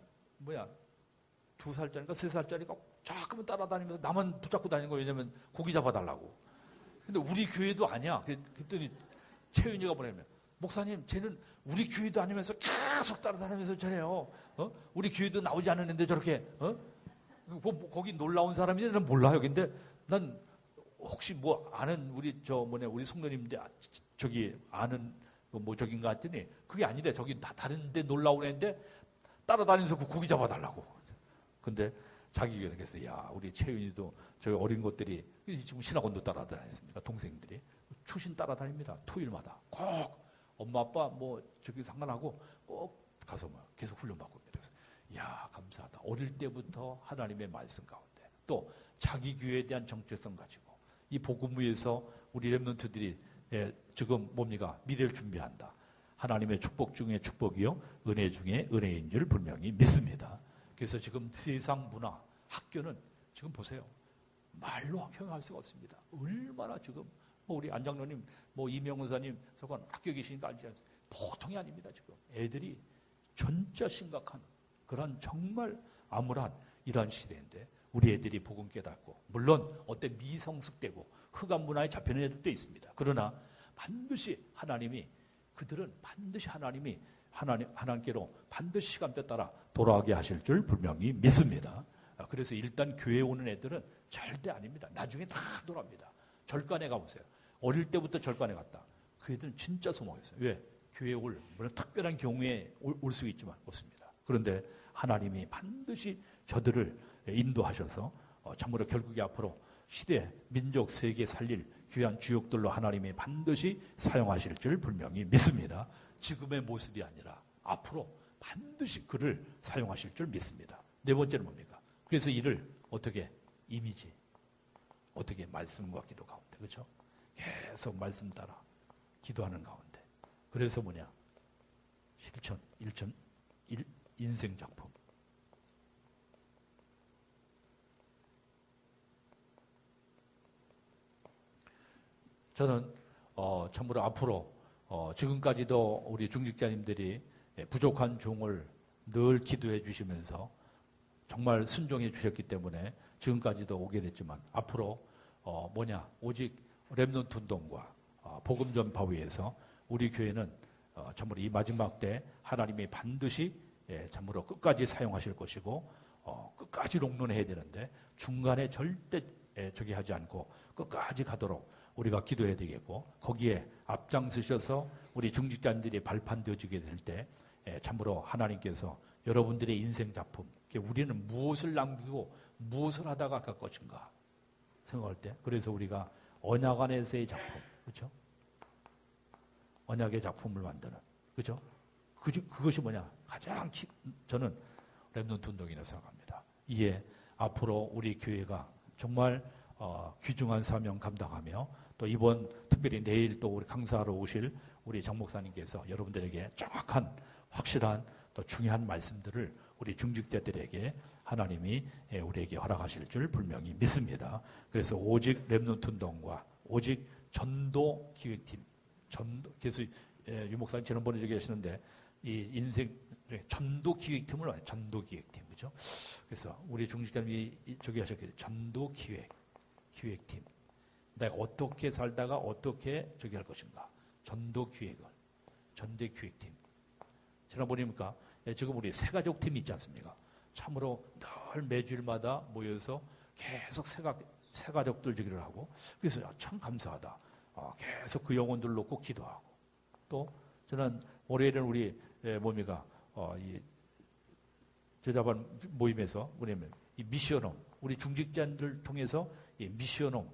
2살짜리인가 3살짜리가 조금만 따라다니면서 나만 붙잡고 다니는 거예요. 왜냐면 고기 잡아달라고. 근데 우리 교회도 아니야. 그랬더니 채윤이가 뭐냐면 목사님 쟤는 우리 교회도 아니면서 계속 따라다니면서 저래요. 우리 교회도 나오지 않았는데 저렇게 거기 놀라운 사람인지 난 몰라요. 근데 난 혹시 뭐 아는 우리 우리 성도님들 저기 아는 뭐 저긴가 했더니 그게 아니래. 저기 다 다른데 놀라운 애인데 따라다니면서 그 고기 잡아달라고. 근데 자기 교회에서 그랬어요. 야, 우리 채윤이도 저희 어린 것들이 지금 신학원도 따라다녔습니다. 동생들이 추신 따라다닙니다. 토요일마다 꼭 엄마 아빠 뭐 저기 상관하고 꼭 가서 뭐 계속 훈련받고 있습니다. 그래서 야, 감사하다. 어릴 때부터 하나님의 말씀 가운데 또 자기 교회에 대한 정체성 가지고 이 복음 위에서 우리 렘넌트들이 지금 뭡니까? 미래를 준비한다. 하나님의 축복 중에 축복이요, 은혜 중에 은혜인 줄 분명히 믿습니다. 그래서 지금 세상 문화, 학교는 지금 보세요. 말로 형용할 수가 없습니다. 얼마나 지금 우리 안장로님, 이명훈사님 저건 학교 계시니까 알지 않습니까? 보통이 아닙니다. 지금 애들이 진짜 심각한 그런 정말 암울한 이러한 시대인데 우리 애들이 복음 깨닫고 물론 어때 미성숙되고 흑암 문화에 잡히는 애들도 있습니다. 그러나 반드시 그들은 반드시 하나님께로 반드시 시간표 따라 돌아가게 하실 줄 분명히 믿습니다. 그래서 일단 교회에 오는 애들은 절대 아닙니다. 나중에 다 돌아옵니다. 절간에 가보세요. 어릴 때부터 절간에 갔다. 그 애들은 진짜 소망했어요. 왜? 교회에 물론 특별한 경우에 올 수 있지만 없습니다. 그런데 하나님이 반드시 저들을 인도하셔서 참으로 결국에 앞으로 시대, 민족, 세계 살릴 귀한 주역들로 하나님이 반드시 사용하실 줄 분명히 믿습니다. 지금의 모습이 아니라 앞으로 반드시 그를 사용하실 줄 믿습니다. 네 번째는 뭡니까? 그래서 이를 어떻게 이미지, 어떻게 말씀과 기도 가운데, 그렇죠? 계속 말씀 따라 기도하는 가운데. 그래서 실천, 인생 작품. 저는 참으로 앞으로 지금까지도 우리 중직자님들이 부족한 종을 늘 기도해 주시면서 정말 순종해 주셨기 때문에 지금까지도 오게 됐지만 앞으로 오직 렘넌트 운동과 복음 전파 위에서 우리 교회는 참으로 이 마지막 때 하나님이 반드시 참으로 끝까지 사용하실 것이고 끝까지 롱런해야 되는데 중간에 절대 저기 하지 않고 끝까지 가도록 우리가 기도해야 되겠고 거기에 앞장서셔서 우리 중직자님들이 발판되어지게 될 때 참으로 하나님께서 여러분들의 인생 작품, 우리는 무엇을 남기고 무엇을 하다가 갈 것인가 생각할 때, 그래서 우리가 언약 안에서의 작품, 그렇죠? 언약의 작품을 만드는, 그렇죠? 그것이 가장 저는 렘넌트 운동이라고 생각합니다. 이에 앞으로 우리 교회가 정말 귀중한 사명 감당하며 또 이번 특별히 내일 또 우리 강사하러 오실 우리 장 목사님께서 여러분들에게 정확한 확실한 또 중요한 말씀들을 우리 중직자들에게 하나님이 우리에게 허락하실 줄 분명히 믿습니다. 그래서 오직 렘넌트 운동과 오직 전도 기획팀, 그래서 유 목사님 지난번에 얘기하시는데 이 인생 전도기획팀을 말해요. 전도기획팀. 그죠? 그래서 우리 중직자님이 저기 하셨겠죠. 기획팀. 내가 어떻게 살다가 어떻게 저기 할 것인가. 전도기획팀. 지난 보니까 지금 우리 새가족팀이 있지 않습니까? 참으로 늘 매주일마다 모여서 계속 새가족들 저기를 하고, 그래서 참 감사하다. 계속 그 영혼들 놓고 기도하고. 또 저는 월요일은 우리 뭡니까? 이 저자반 모임에서 뭐냐면 이 미션홈, 우리 중직자들 통해서 이 미션홈,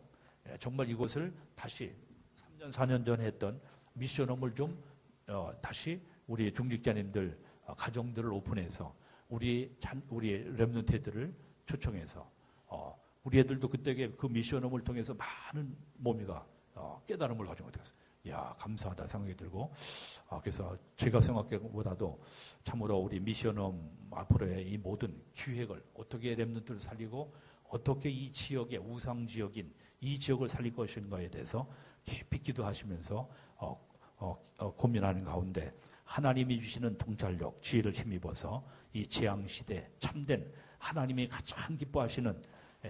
정말 이것을 다시 3년 4년 전에 했던 미션홈을 좀 다시 우리 중직자님들 가정들을 오픈해서 우리 렘넌트들을 초청해서 우리 애들도 그때 그 미션홈을 통해서 많은 뭡니까? 깨달음을 가지고 되었어요. 야, 감사하다 생각이 들고, 그래서 제가 생각보다도 참으로 우리 미션홈 앞으로의 이 모든 기획을 어떻게 렘넌트를 살리고 어떻게 이 지역의 우상 지역인 이 지역을 살릴 것인가에 대해서 깊이 기도하시면서 고민하는 가운데 하나님이 주시는 통찰력, 지혜를 힘입어서 이 재앙 시대 참된 하나님이 가장 기뻐하시는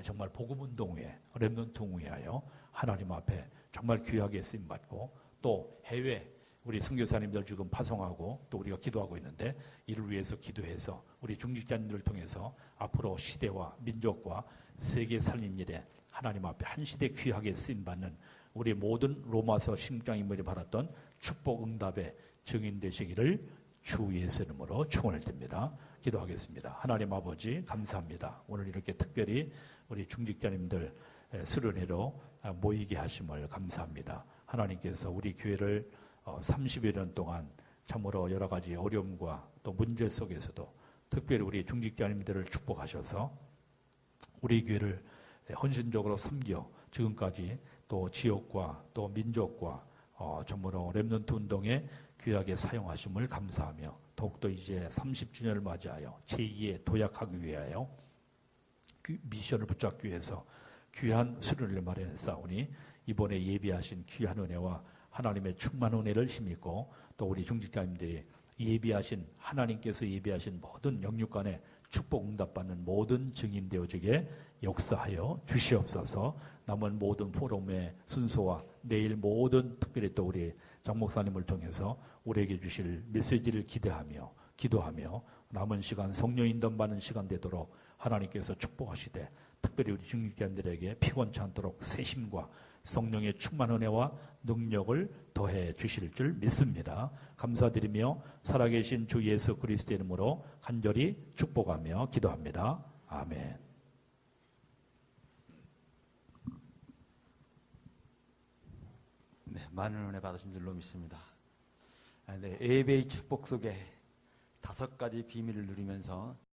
정말 복음운동회, 렘넌트운동회하여 하나님 앞에 정말 귀하게 쓰임받고, 또 해외 우리 선교사님들 지금 파송하고 또 우리가 기도하고 있는데 이를 위해서 기도해서 우리 중직자님들을 통해서 앞으로 시대와 민족과 세계 살린 일에 하나님 앞에 한 시대 귀하게 쓰임받는 우리 모든 로마서 심장인물이 받았던 축복 응답의 증인 되시기를 주 예수 이름으로 축원을 드립니다. 기도하겠습니다. 하나님 아버지 감사합니다. 오늘 이렇게 특별히 우리 중직자님들 수련회로 모이게 하심을 감사합니다. 하나님께서 우리 교회를 30여 년 동안 참으로 여러 가지 어려움과 또 문제 속에서도 특별히 우리 중직자님들을 축복하셔서 우리 교회를 헌신적으로 섬겨 지금까지 또 지역과 또 민족과 참으로 렘넌트 운동에 귀하게 사용하심을 감사하며 더욱더 이제 30주년을 맞이하여 제2의 도약하기 위하여 미션을 붙잡기 위해서 귀한 수련을 마련했사오니 이번에 예비하신 귀한 은혜와 하나님의 충만 은혜를 힘입고 또 우리 중직자님들이 예비하신 하나님께서 예비하신 모든 영육간에 축복 응답받는 모든 증인 되어지게 역사하여 주시옵소서. 남은 모든 포럼의 순서와 내일 모든 특별히 또 우리 장 목사님을 통해서 우리에게 주실 메시지를 기도하며 남은 시간 성령 인도받는 시간 되도록 하나님께서 축복하시되 특별히 우리 중직자님들에게 피곤치 않도록 새 힘과 성령의 충만 은혜와 능력을 더해 주실 줄 믿습니다. 감사드리며 살아계신 주 예수 그리스도의 이름으로 간절히 축복하며 기도합니다. 아멘. 네, 많은 은혜 받으신 줄로 믿습니다. 네, 예배의 축복 속에 5가지 비밀을 누리면서